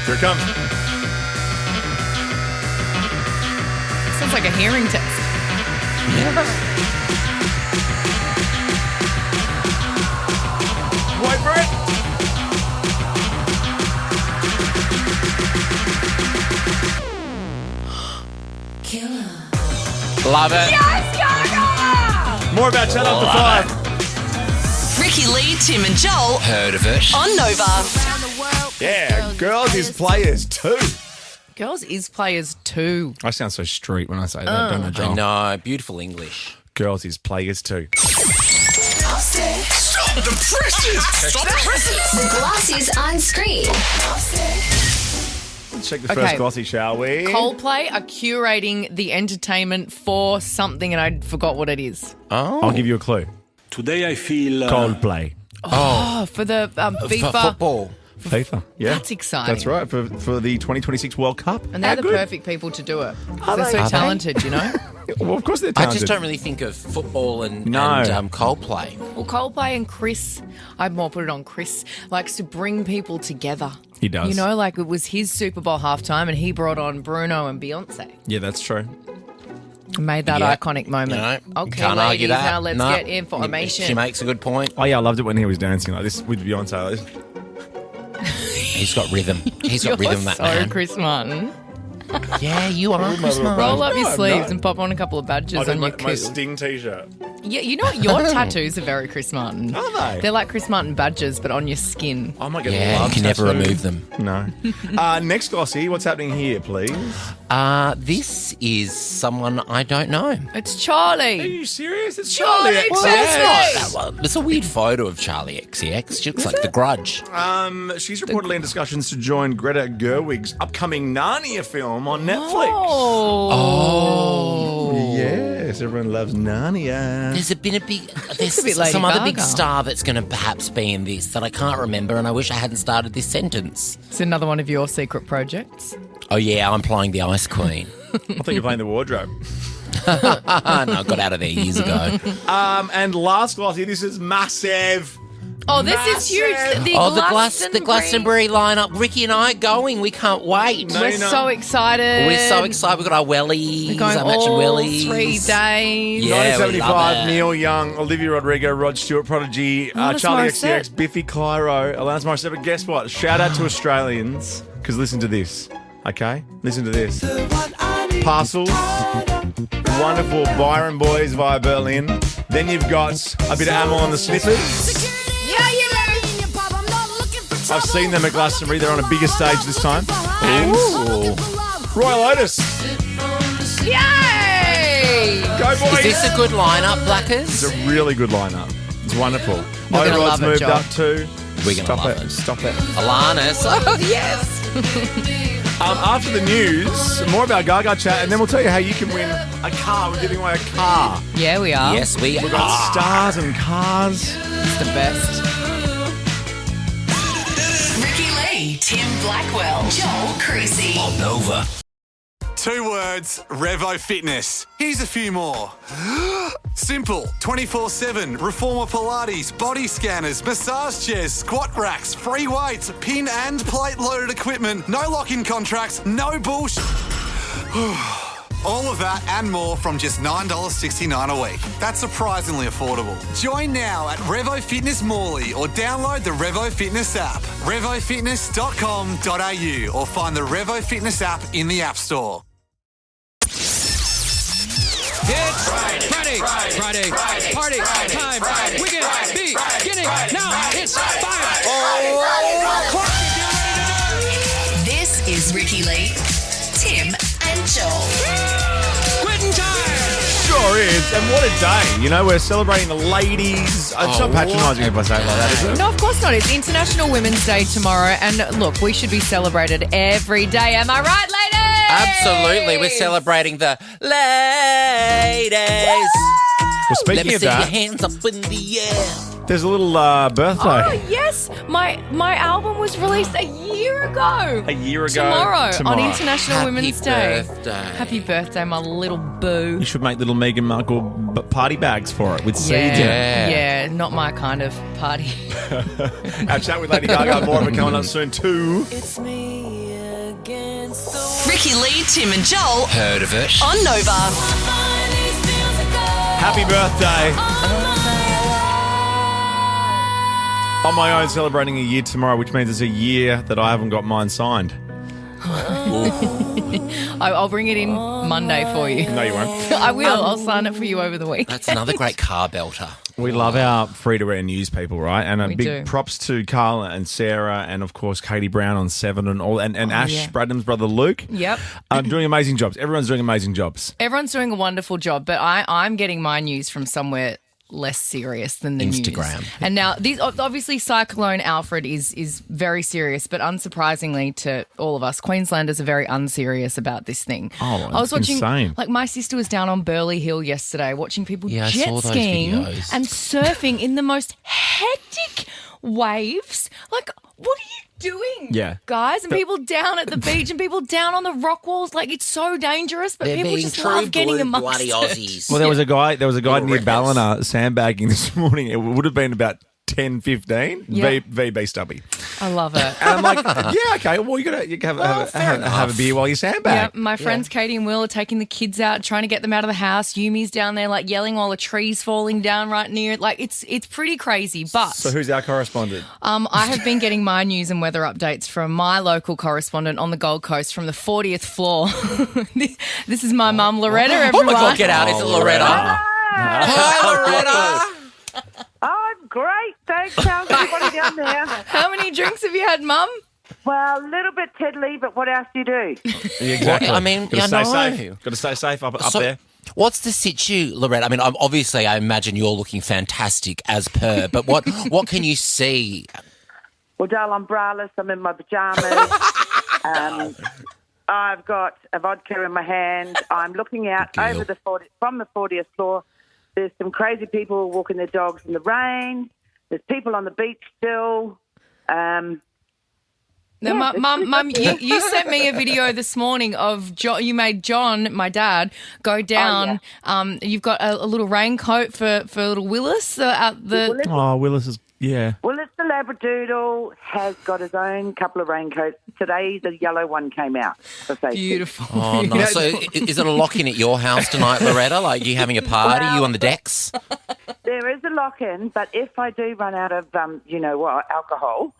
Here it comes. Sounds like a hearing test. Wait for it. Love it. More about 10 after 5. Ricky Lee, Tim and Joel Heard of it. on Nova. Yeah, girls is players too. Girls is players too. I sound so street when I say that, don't I, I Joel? know. Beautiful English. Girls is players too. Stop the presses! Stop the presses! Glossys on screen. Let's check the Okay. first glossy, shall we? Coldplay are curating the entertainment for something and I forgot what it is. I'll give you a clue. Today I feel Coldplay. Oh, for the FIFA. Football. FIFA. Yeah. That's exciting. That's right, for the 2026 World Cup. And they're How the good. perfect people to do it. Are They're they? so Are they? talented, you know? Well, of course they're I talented. just don't really think of football and No. Coldplay. Well, Coldplay and Chris, I'd more put it on Chris, likes to bring people together. He does. You know, like it was his Super Bowl halftime and he brought on Bruno and Beyonce. Yeah, that's true. And made that Yeah. iconic moment. You know, Okay, can't ladies, argue that. now let's No. get information. She makes a good point. Oh, yeah, I loved it when he was dancing like this with Beyonce. Like this. He's got rhythm. He's got You're rhythm, that so man. Chris Martin. Yeah, you are, Chris Martin. Roll up your No, I'm sleeves not. and pop on a couple of badges I on did your my coat. Sting t-shirt. Yeah, you know what? Your tattoos are very Chris Martin. Are they? They're like Chris Martin badges, but on your skin. I might get a Yeah, you love can never tattoo. remove them. No. Next glossy, what's happening here, please? This is someone I don't know. It's Are Charlie. you serious? It's Charlie Charlie Well, XCX. that's That one. There's a weird photo of Charlie XCX. She looks like The Grudge. She's reportedly in discussions to join Greta Gerwig's upcoming Narnia film on Netflix. Oh. Yes, everyone loves Narnia. There's been a big. There's a bit Lady some other big Gaga. star that's going to perhaps be in this that I can't remember, and I wish I hadn't started this sentence. It's another one of your secret projects. Oh yeah, I'm playing the Ice Queen. I think you're playing the wardrobe. No, I got out of there years ago. And last glossy, this is massive. Oh, this is huge. The Glastonbury lineup. Ricky and I are going. We can't wait. No, We're you're not. so excited. We're so excited. We've got our wellies. We're going our matching all wellies. 3 days. Yeah, we 1975, love it. Neil Young, Olivia Rodrigo, Rod Stewart, Prodigy, Alanis Charlie Morissette. XCX, Biffy Clyro, Alanis Morissette. But guess what? Shout out to Australians, because listen to this, okay? Listen to this. Parcels, wonderful Byron Boys via Berlin. Then you've got a bit of Amel and the Sniffers. Yeah, you know. I've seen them at Glastonbury. They're on a bigger stage this time. And Royal Otis. Yay! Go, boys. Is this a good lineup, Blackers? It's a really good lineup. It's wonderful. You're gonna Rod's love it, moved Joel. up too. We're gonna Stop love it. it. Stop it. Alanis. Oh, yes. After the news, more about Gaga chat, and then we'll tell you how you can win a car. We're giving away a car. Yeah, we are. Yes, we We've got stars and cars. It's the best. Ricky Lee, Tim Blackwell, Joel Creasy. on Nova. 2 words, Revo Fitness. Here's a few more. Simple, 24/7, reformer Pilates, body scanners, massage chairs, squat racks, free weights, pin and plate loaded equipment, no lock-in contracts, no bullshit. All of that and more from just $9.69 a week. That's surprisingly affordable. Join now at Revo Fitness Morley or download the Revo Fitness app. RevoFitness.com.au or find the Revo Fitness app in the App Store. It's Friday, party time. We can beginning now. It's 5 o'clock. This is Ricky Lee, Tim and Joel. Quitting time. Sure is. And what a day. You know, we're celebrating the ladies. It's not patronising if I say it like that, is it? No, of course not. It's International Women's Day tomorrow. And look, we should be celebrated every day. Am I right, ladies? Absolutely. We're celebrating the ladies. Well, Let speaking me of see your that, hands up in the air. there's a little birthday. Oh, yes. My album was released a year ago. A year ago. Tomorrow. On International Happy Women's Day. birthday. Happy birthday, my little boo. You should make little Meghan Markle party bags for it with seeds in it. Yeah, not my kind of party. Our chat with Lady Gaga, more of it coming up soon too. It's me against the Ricky Lee, Tim and Joel Heard of it? on Nova. Happy birthday. On my own, celebrating a year tomorrow, which means it's a year that I haven't got mine signed. I'll bring it in Monday for you. No, you won't. I will. I'll sign it for you over the week. That's another great car belter. We love our free-to-air news people, right? And a We big do. props to Carla and Sarah and, of course, Katie Brown on 7 and all, and Ash yeah. Bradham's brother Luke. Yep. Doing amazing jobs. Everyone's doing amazing jobs. Everyone's doing a wonderful job, but I'm getting my news from somewhere less serious than the Instagram. news. And now, these obviously, Cyclone Alfred is very serious, but unsurprisingly to all of us, Queenslanders are very unserious about this thing. Oh, I was watching, insane. like my sister was down on Burleigh Hill yesterday watching people Yeah, I jet saw those skiing videos. and surfing in the most hectic waves. Like, what are you doing, Yeah. guys? And people down at the beach and people down on the rock walls. Like, it's so dangerous, but They're people being just true love getting blue amongst bloody it. Aussies. Well, there was a guy Little near rednecks. Ballina sandbagging this morning. It would have been about 10, 15. Yeah. VB stubby. I love it. And I'm like, yeah, okay, well, you can have a beer while you sandbag. Yeah, my friends Katie and Will are taking the kids out, trying to get them out of the house. Yumi's down there like yelling while a tree's falling down right near it. Like it's pretty crazy. But So who's our correspondent? I have been getting my news and weather updates from my local correspondent on the Gold Coast from the 40th floor. This is my mum Loretta. Oh Everyone. my God, get out. Is it Loretta? Hi, Loretta. I'm great, thanks. How's everybody down there? How many drinks have you had, Mum? Well, a little bit tiddly, but what else do you do? Yeah, exactly. Well, I mean, got to I stay know. safe. Got to stay safe up So, there. what's the situ, Loretta? I mean, obviously, I imagine you're looking fantastic as per, but what can you see? Well, Dale, I'm braless. I'm in my pajamas. I've got a vodka in my hand. I'm looking out over from the 40th floor. There's some crazy people walking their dogs in the rain. There's people on the beach still. Mum, you sent me a video this morning of you made John, my dad, go down. Oh, yeah. You've got a little raincoat for little Willis out the. Oh, Willis is, yeah. Willis the Labradoodle has got his own couple of raincoats. Today, the yellow one came out. For safety. Beautiful. Oh, nice. So is it a lock-in at your house tonight, Loretta? Like, you having a party? You on the decks? There is a lock-in, but if I do run out of, alcohol,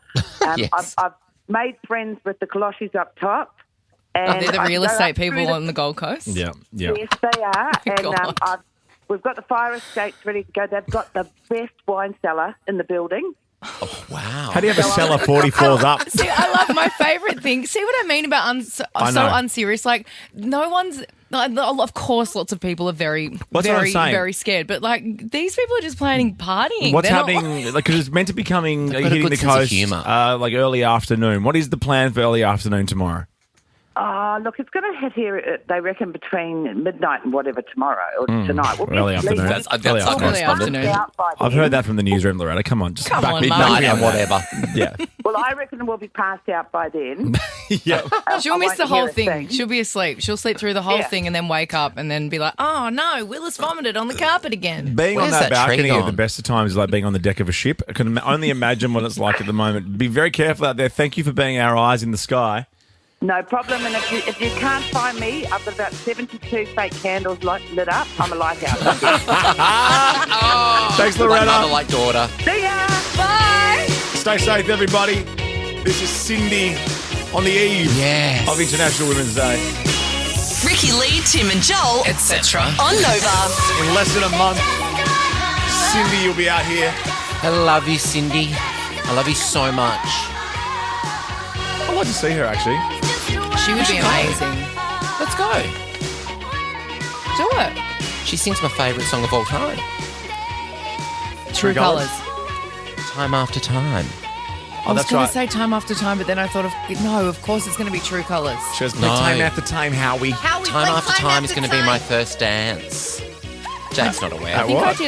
Yes. I've made friends with the Glossys up top. And They're the I real go estate up through people on the Gold Coast. Yeah, yeah. Yes, they are. And God. we've got the fire escapes ready to go. They've got the best wine cellar in the building. Wow. How do you have a cellar 40 floors up? See, I love my favourite thing. See what I mean about so unserious? Like, no one's. Of course, lots of people are very, very scared. But like, these people are just planning partying. What's They're not- happening? Like, because it's meant to be coming, They've got a hitting good the sense of coast, humour. like early afternoon. What is the plan for early afternoon tomorrow? Oh, look, it's going to hit here, they reckon, between midnight and whatever tomorrow or tonight. Early afternoon. That's Early our correspondent. I've heard that from the newsroom, Loretta. Come on, just Come back on, me Mum. back Midnight me on and that. whatever. Yeah. Well, I reckon we'll be passed out by then. Yeah. She'll I miss won't the hear whole a thing. thing. She'll be asleep. She'll sleep through the whole thing and then wake up and then be like, oh, no, Willis vomited on the carpet again. Being on Where's that that tree balcony at the gone? best of times is like being on the deck of a ship. I can only imagine what it's like at the moment. Be very careful out there. Thank you for being our eyes in the sky. No problem. And if you can't find me, I've got about 72 fake candles lit up. I'm a lighthouse. Thanks, Like Loretta. mother, like daughter. See ya! Bye. Stay safe, everybody. This is Cindy on the eve of International Women's Day. Ricky Lee, Tim and Joel, etc. on Nova. In less than a month, Cindy, you'll be out here. I love you, Cindy. I love you so much. I'd like to see her, actually. She would be amazing. Let's go. Do it. She sings my favourite song of all time. True Colours. Time after time. I was that's going right. to say Time After Time, but then I thought no, of course it's going to be True Colours. She has No. time after time, Howie. Time after time is going to be my first dance. Jake's not aware. I think What?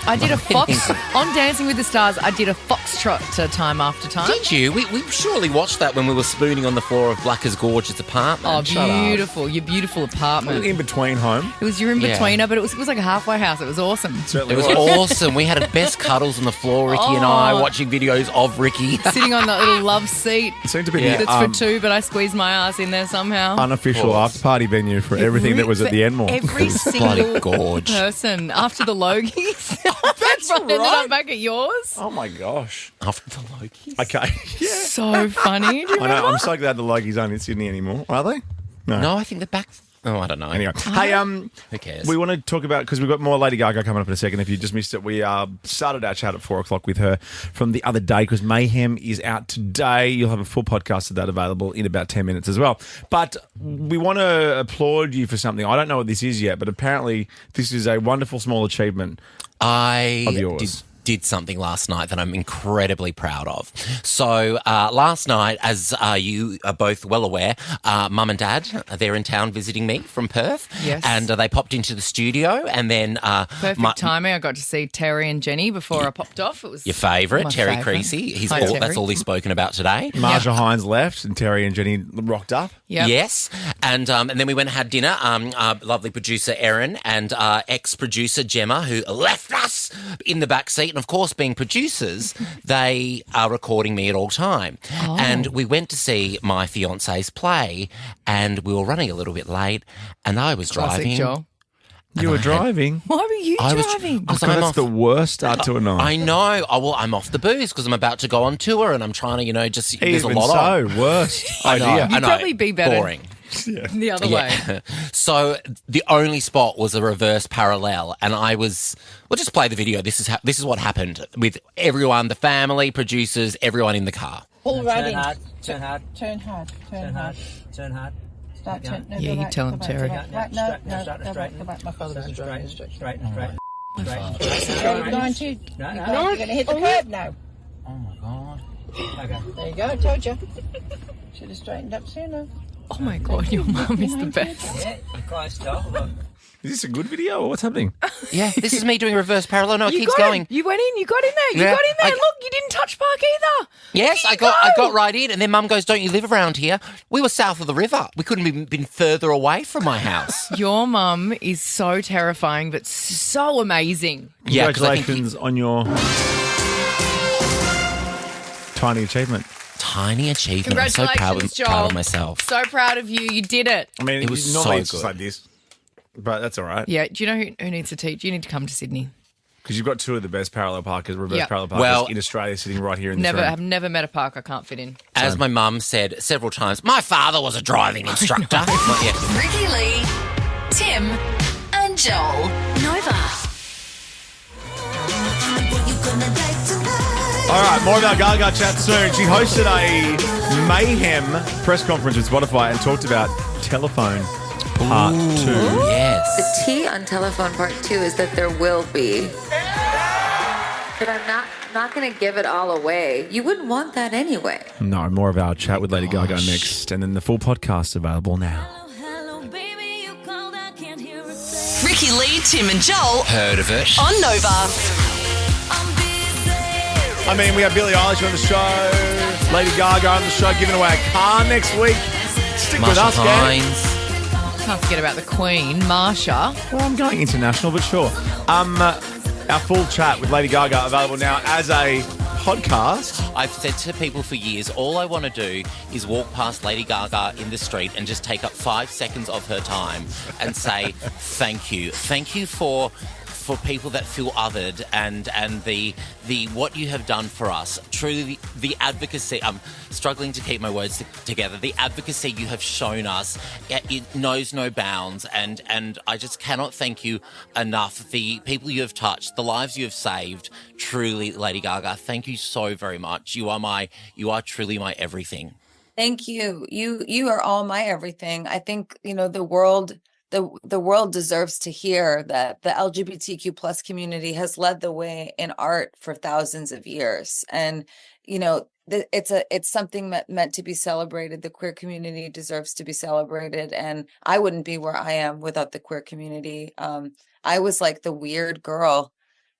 I did a fox on Dancing with the Stars. I did a foxtrot to Time After Time. Did you? We surely watched that when we were spooning on the floor of Blacker's gorgeous apartment. Oh, beautiful! Your beautiful apartment. In between home. It was your in-betweener, but it was like a halfway house. It was awesome. Certainly It was awesome. We had the best cuddles on the floor, Ricky and I, watching videos of Ricky. Sitting on that little love seat It seemed to be that's the for two, but I squeezed my ass in there somehow. unofficial after party venue for everything that was at the Enmore. Every bloody single gorge. person after the Logies. That's Ended right. up back at yours. Oh my gosh. After the Lokies. Okay. Yeah. So funny. Do you I know. remember? I'm so glad the Logies aren't in Sydney anymore. Are they? No, I think they're back. Oh, I don't know. Anyway, hey, Who cares? we want to talk about, because we've got more Lady Gaga coming up in a second. If you just missed it, we started our chat at 4 o'clock with her from the other day, because Mayhem is out today. You'll have a full podcast of that available in about 10 minutes as well. But we want to applaud you for something. I don't know what this is yet, but apparently this is a wonderful small achievement of yours. Did something last night that I'm incredibly proud of. So last night, as you are both well aware, Mum and Dad, they're in town visiting me from Perth. Yes. And they popped into the studio and then... Perfect timing. I got to see Terry and Jenny before I popped off. It was Your favourite, my Terry favourite. Creasy. Hi, Terry. That's all he's spoken about today. Marcia Hines left and Terry and Jenny rocked up. Yep. Yes. And then we went and had dinner. Our lovely producer, Erin, and ex-producer, Gemma, who left us in the back seat. And, of course, being producers, they are recording me at all time. Oh. And we went to see my fiance's play, and we were running a little bit late, and I was Classic driving. Joel. You were driving. Why were you I was- driving? I was- God, I'm that's off. the worst start to a night. I know. Oh, well, I'm off the booze because I'm about to go on tour, and I'm trying to, just there's a Even lot on. so, worst I know. idea. I You'd know. probably be better. Boring. The other way. So the only spot was a reverse parallel, and I was. We'll just play the video. This is what happened with everyone, the family, producers, everyone in the car. Pull right in. Turn hard. Turn hard. Turn hard. Turn hard. Start turn. No, Yeah, go you back, tell go him, back, Terry. go back. Right, go back. My father doesn't drive. Straight. You're going to. No. You're going to hit the curb now. Oh my God. Okay. There you go. I told you. Should have straightened up sooner. Oh my God, your mum is the best. Yeah, you can't stop. Look. Is this a good video or what's happening? Yeah, this is me doing reverse parallel. No, it You keeps got going. it. You went in. You got in there. You Yeah, got in there. I- Look, you didn't touch Park either. Yes, I got right in, and then Mum goes, "Don't you live around here?" We were south of the river. We couldn't have been further away from my house. Your mum is so terrifying, but so amazing. Yeah, 'cause I think Congratulations on your tiny achievement. Tiny achievement. I'm so Congratulations, Joel. proud of myself. So proud of you. You did it. I mean, It was normally so it's just good. like this, but that's all right. Yeah. Do you know who needs to teach? You need to come to Sydney. Because you've got two of the best parallel parkers, reverse Yep. parallel parkers Well- in Australia sitting right here in this I've room. never met a park I can't fit in. As my mum said several times, my father was a driving instructor. Well, yeah. Ricky Lee, Tim, and Joel. Nova. All right, more about Gaga chat soon. She hosted a Mayhem press conference with Spotify and talked about Telephone Part 2. Yes. The T on telephone part 2 is that there will be. But I'm not not going to give it all away. You wouldn't want that anyway. No, more of our chat with Lady Gaga next, and then the full podcast available now. Ricky Lee, Tim and Joel. Heard of it. On Nova. I mean, we have Billie Eilish on the show, Lady Gaga on the show, giving away a car next week. Stick with us, gang. Can't forget about the Queen, Marsha. Well, I'm going international, but sure. Our full chat with Lady Gaga available now as a podcast. I've said to people for years, all I want to do is walk past Lady Gaga in the street and just take up 5 seconds of her time and say thank you. Thank you for people that feel othered and the what you have done for us. Truly, the advocacy. I'm struggling to keep my words together. The advocacy you have shown us, it knows no bounds, and I just cannot thank you enough. The people you have touched, the lives you have saved. Truly, Lady Gaga, thank you so very much. You are truly my everything. Thank you. You are all my everything. I think, the world deserves to hear that the LGBTQ plus community has led the way in art for thousands of years. And, it's something meant to be celebrated. The queer community deserves to be celebrated. And I wouldn't be where I am without the queer community. I was like the weird girl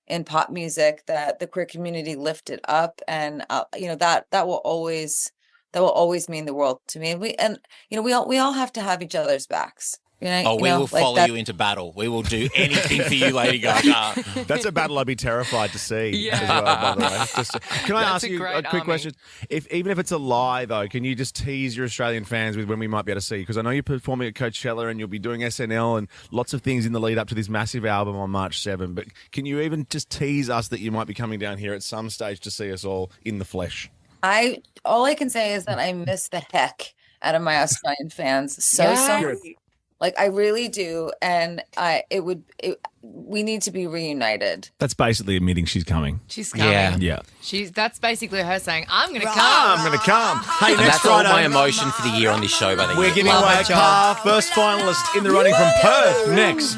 in pop music that the queer community lifted up. And, that will always mean the world to me. And we all have to have each other's backs. We will follow you into battle. We will do anything for you, Lady Gaga. That's a battle I'd be terrified to see. Yeah. As well, by the way. Can I ask you a quick question? Even if it's a lie, though, can you just tease your Australian fans with when we might be able to see you? Because I know you're performing at Coachella and you'll be doing SNL and lots of things in the lead up to this massive album on March 7. But can you even just tease us that you might be coming down here at some stage to see us all in the flesh? All I can say is that I miss the heck out of my Australian fans so much. Like I really do, and we need to be reunited. That's basically admitting she's coming. She's coming. Yeah. That's basically her saying, "I'm going to come. I'm going to come." Hey, and that's all my emotion for the year on this show. By the way, we're giving away a car. First finalist in the running from Perth next.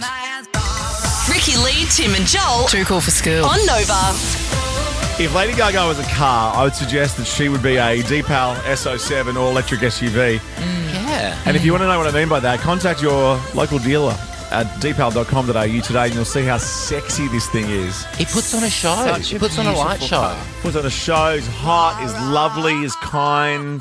Ricky Lee, Tim and Joel. Too cool for school. On Nova. If Lady Gaga was a car, I would suggest that she would be a Deepal S07 all-electric SUV. Yeah. And if you want to know what I mean by that, contact your local dealer at deepal.com.au today and you'll see how sexy this thing is. He puts on a show. He puts on a light show. Puts on a show. He's hot, is lovely, is kind.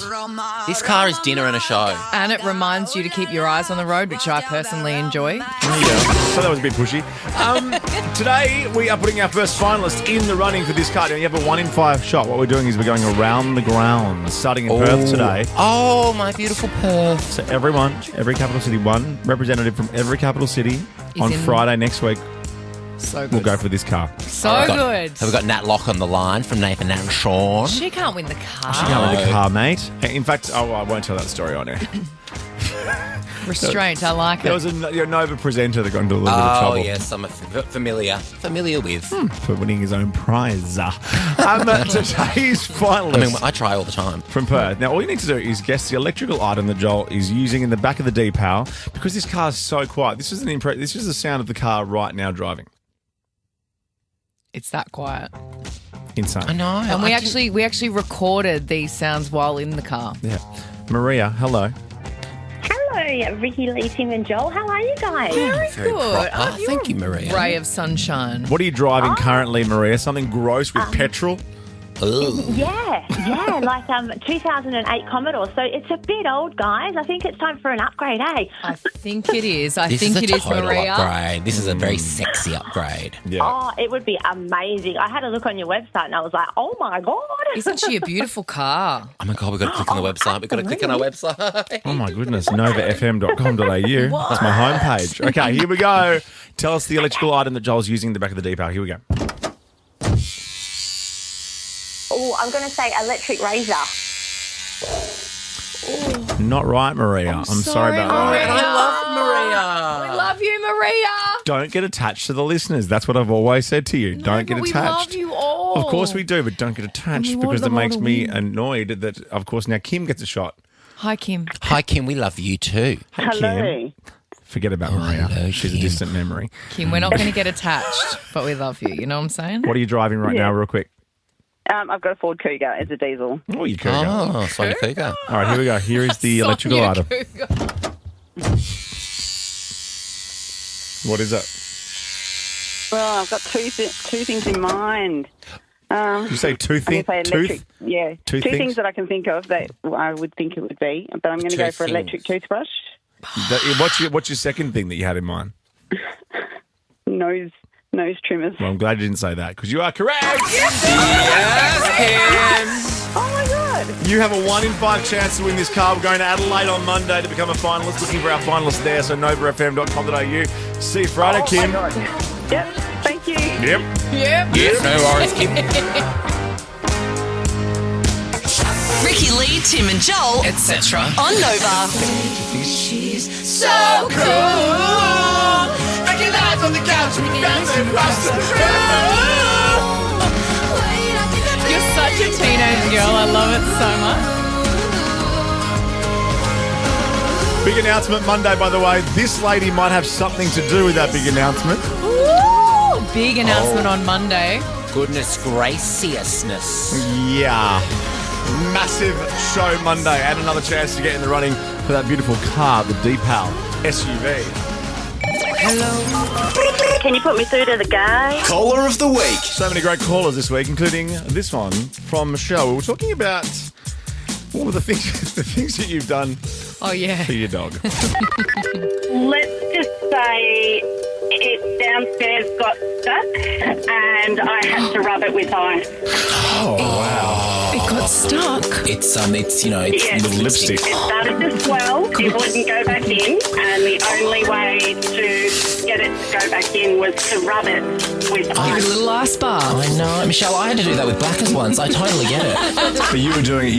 This car is dinner and a show. And it reminds you to keep your eyes on the road, which I personally enjoy. Yeah. So that was a bit pushy. Today, we are putting our first finalist in the running for this car. Now, you have a 1 in 5 shot. What we're doing is we're going around the grounds, starting in Perth today. Oh, my beautiful Perth. So every capital city, one representative from every capital city on Friday next week. So good. We'll go for this car. So good. Have we got Nat Locke on the line from Nathan, Nat and Sean? She can't win the car. She can't win the car, mate. In fact, I won't tell that story on air. Restraint, I like it. There was a Nova presenter that got into a little bit of trouble. Oh, yes, I'm familiar with. For winning his own prize. Today's finalist. I mean, I try all the time. From Perth. Now, all you need to do is guess the electrical item that Joel is using in the back of the Deepal because this car is so quiet. This is the sound of the car right now driving. It's that quiet. Insane. I know. And we actually recorded these sounds while in the car. Yeah. Maria, hello. Hello, Ricky, Lee, Tim and Joel. How are you guys? Very good. Thank you, Maria. Ray of sunshine. What are you driving currently, Maria? Something gross with petrol? Yeah, like 2008 Commodore. So it's a bit old, guys. I think it's time for an upgrade, eh? I think it is. This is a total Maria. Upgrade. This is a very sexy upgrade. Yeah. Oh, it would be amazing. I had a look on your website and I was like, oh my God. Isn't she a beautiful car? Oh my God, we've got to click on the website. We've got to click on our website. Oh my goodness, novafm.com.au. That's my homepage. Okay, here we go. Tell us the electrical item that Joel's using in the back of the Deepal. Here we go. Oh, I'm going to say electric razor. Not right, Maria. I'm sorry about that. I love Maria. We love you, Maria. Don't get attached to the listeners. That's what I've always said to you. Don't get attached. We love you all. Of course we do, but don't get attached because it makes me annoyed that, of course, now Kim gets a shot. Hi, Kim. Hi, Kim. We love you too. Hey, Kim. Forget about Maria. Hello, She's Kim. a distant memory. Kim, we're not going to get attached, but we love you. You know what I'm saying? What are you driving right now, real quick? I've got a Ford Cougar. It's a diesel. Oh, you Cougar. Oh, Sonic Cougar. All right, here we go. Here is the electrical item. What is it? Well, I've got two things in mind. You say two things? Yeah. Two things that I can think of that I would think it would be. But I'm going to go for electric toothbrush. What's your second thing that you had in mind? Nose trimmers. Well, I'm glad you didn't say that because you are correct. Yes, oh my God. You have a 1 in 5 chance to win this car. We're going to Adelaide on Monday to become a finalist. Looking for our finalists there. So novafm.com.au. See you Friday, Kim. My God. Yep. Thank you. Yep. Yes, no worries, Kim. Ricky Lee, Tim and Joel, etc. on Nova. She's so cool. Making eyes on the couch, dancing across the room. You're such a teenage girl. I love it so much. Big announcement Monday, by the way. This lady might have something to do with that big announcement. Ooh, big announcement on Monday. Goodness graciousness. Yeah. Massive show Monday and another chance to get in the running for that beautiful car, the Deepal SUV. Hello. Can you put me through to the guy? Caller of the week. So many great callers this week, including this one from Michelle. We were talking about all of the things that you've done for your dog. Let's just say it downstairs got stuck and I had to rub it with ice. Oh, wow. It got stuck. It's little lipstick. It started to swell. It wouldn't go back in, and the only way to get it to go back in was to rub it with Give it a ice. little ice bath. I know, Michelle. I had to do that with Blackers once. I totally get it. But you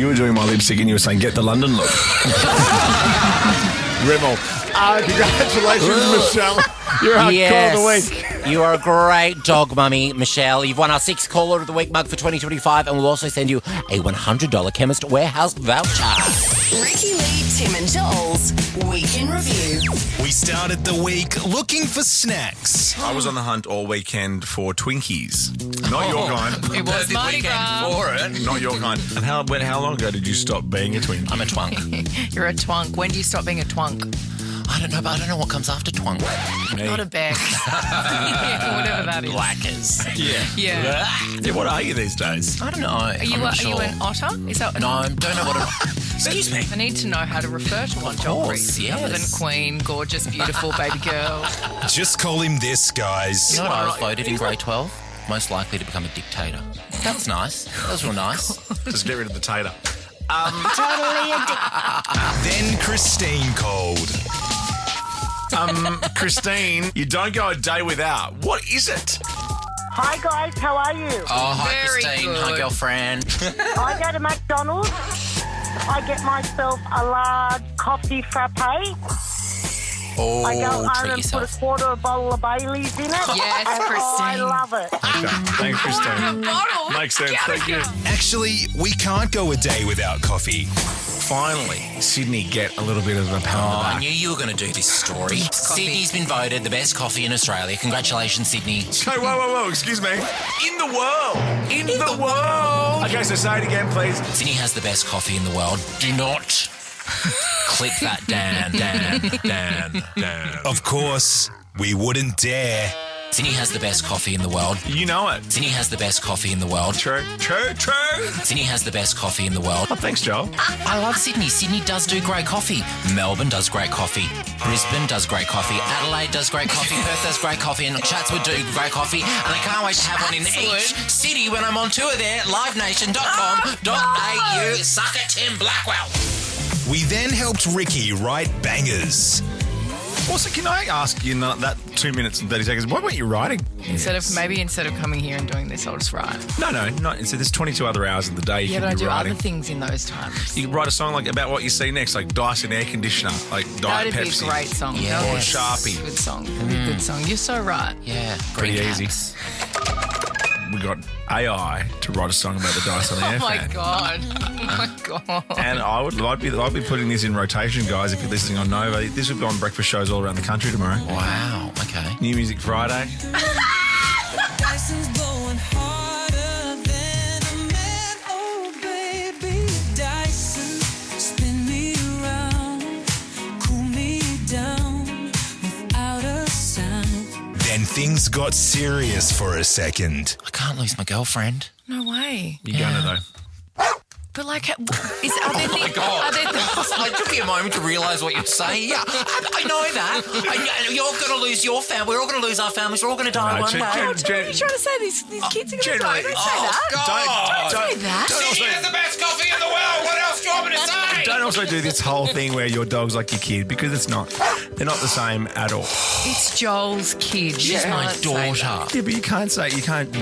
were doing my lipstick, and you were saying, "Get the London look." Rimmel. Congratulations, Michelle. You're our caller of the week. You are a great dog, mummy, Michelle. You've won our 6th Caller of the Week mug for 2025, and we'll also send you a $100 Chemist Warehouse voucher. Ricky Lee, Tim and Joel's Week in Review. We started the week looking for snacks. I was on the hunt all weekend for Twinkies. Not your kind. It was Mardi Gras. For it. Not your kind. And how long ago did you stop being a Twinkie? I'm a twunk. You're a twunk. When do you stop being a twunk? I don't know, but I don't know what comes after twunk. Not a bear. Whatever that is. Blackers. Yeah. Yeah, what are you these days? I don't know. Are you an otter? Is that No, I don't know what Excuse me. I need to know how to refer to one, Joel. Other than queen, gorgeous, beautiful baby girl. Just call him this, guys. You know what I was voted in grade 12? Most likely to become a dictator. That was nice. That was real nice. Just get rid of the tater. Totally addicted. Then Christine called. Christine, you don't go a day without. What is it? Hi guys, how are you? Oh, hi Very Christine. good. Hi girlfriend. I go to McDonald's. I get myself a large coffee frappe. Oh, I go home treat and yourself. put a quarter of a bottle of Baileys in it. Yes, and Christine. I love it. Okay. Thanks, Christine. Bottle. Makes sense. Thank you. Actually, we can't go a day without coffee. Finally, Sydney get a little bit of a pat on the I back. knew you were going to do this story. Sydney's been voted the best coffee in Australia. Congratulations, Sydney. So, whoa, excuse me. In the world. In the world. Okay, so say it again, please. Sydney has the best coffee in the world. Do not click that, Dan. Of course, we wouldn't dare. Sydney has the best coffee in the world. You know it. Sydney has the best coffee in the world. True. Sydney has the best coffee in the world. Oh, thanks, Joel. I love Sydney. Sydney does do great coffee. Melbourne does great coffee. Brisbane does great coffee. Adelaide does great coffee. Perth does great coffee. And Chatswood do great coffee. And I can't wait to have one in each city when I'm on tour there. livenation.com.au. Suck it, Tim Blackwell. We then helped Ricky write bangers. Also, can I ask you that 2 minutes and 30 seconds, why weren't you writing? Instead of coming here and doing this, I'll just write. No, not. So there's 22 other hours in the day you Yeah, can but I be do writing. other things in those times. You can write a song about what you see next, like Dyson air conditioner, like Diet That'd Pepsi. be a great song. Yeah. That Or was Sharpie. a good song. That'd be a good song. You're so right. Yeah, Pretty green easy. caps. We got AI to write a song about the Dyson air Oh my fan. god. Oh my god. And I'd be putting this in rotation, guys, if you're listening on Nova. This will go on breakfast shows all around the country tomorrow. Wow, okay. New Music Friday. Then things got serious for a second. I can't lose my girlfriend. No way. You're gonna though. But like, are there Oh my God. It took me a moment to realise what you're saying. Yeah, I know that. You're going to lose your family. We're all going to lose our families. We're all going to die one day. what are you trying to say? These kids are going to die. Don't say that. God. Don't say that. Sydney has the best coffee in the world. What else do you want me to say? Don't also do this whole thing where your dog's like your kid, because it's not. They're not the same at all. It's Joel's kid. She's my daughter. Yeah, but you can't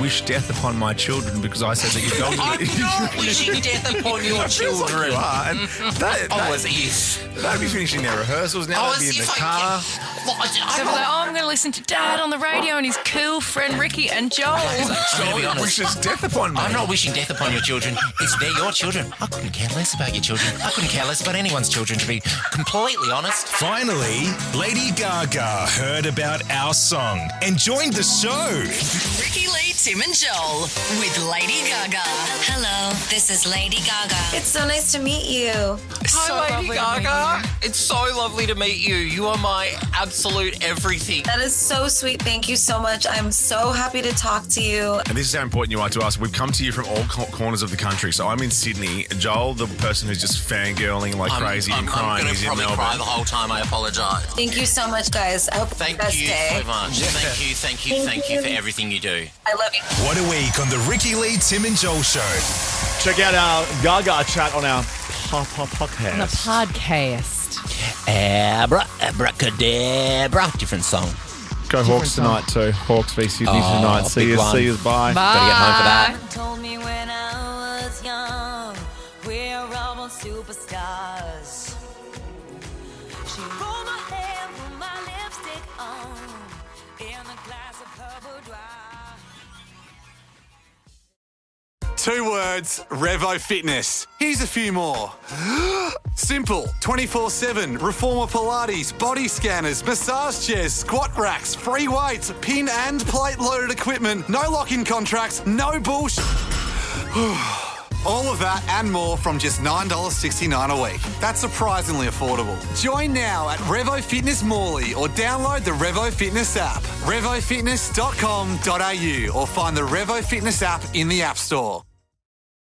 wish death upon my children because I said that your dog. I'm not wishing death upon your children. You are. And they'd be finishing their rehearsals now. They'd be in the car. So we're like, I'm going to listen to Dad on the radio and his cool friend Ricky and Joel. Joel wishes death upon me. I'm not wishing death upon your children. They're your children. I couldn't care less about your children. I couldn't care less about anyone's children, to be completely honest. Finally, Lady Gaga heard about our song and joined the show. Ricky Lee, Tim and Joel with Lady Gaga. Hello, this is Lady Gaga. It's so nice to meet you. Hi, Lady Gaga. It's so lovely to meet you. You are my absolute everything. That is so sweet. Thank you so much. I'm so happy to talk to you. And this is how important you are to us. We've come to you from all corners of the country. So I'm in Sydney. Joel, the person who's just fangirling like crazy and crying, I'm is in going to Melbourne. probably cry the whole time. I apologise. Thank you so much, guys. I hope Thank you have the best you day. so much. Thank you for everything you do. I love you. What a week on the Ricky Lee, Tim and Joel show. Check out our Gaga chat on our podcast. On the podcast. Abracadabra. Different song. Go Hawks tonight too. Hawks v Sydney tonight. See you. Bye. Gotta get home for that. Told me when I was young, we're all superstars. She rolled my hair, put my lipstick on, in a glass of her boudoir. 2 words, Revo Fitness. Here's a few more. Simple, 24/7, reformer Pilates, body scanners, massage chairs, squat racks, free weights, pin and plate loaded equipment, no lock-in contracts, no bullshit. All of that and more from just $9.69 a week. That's surprisingly affordable. Join now at Revo Fitness Morley or download the Revo Fitness app. RevoFitness.com.au or find the Revo Fitness app in the App Store.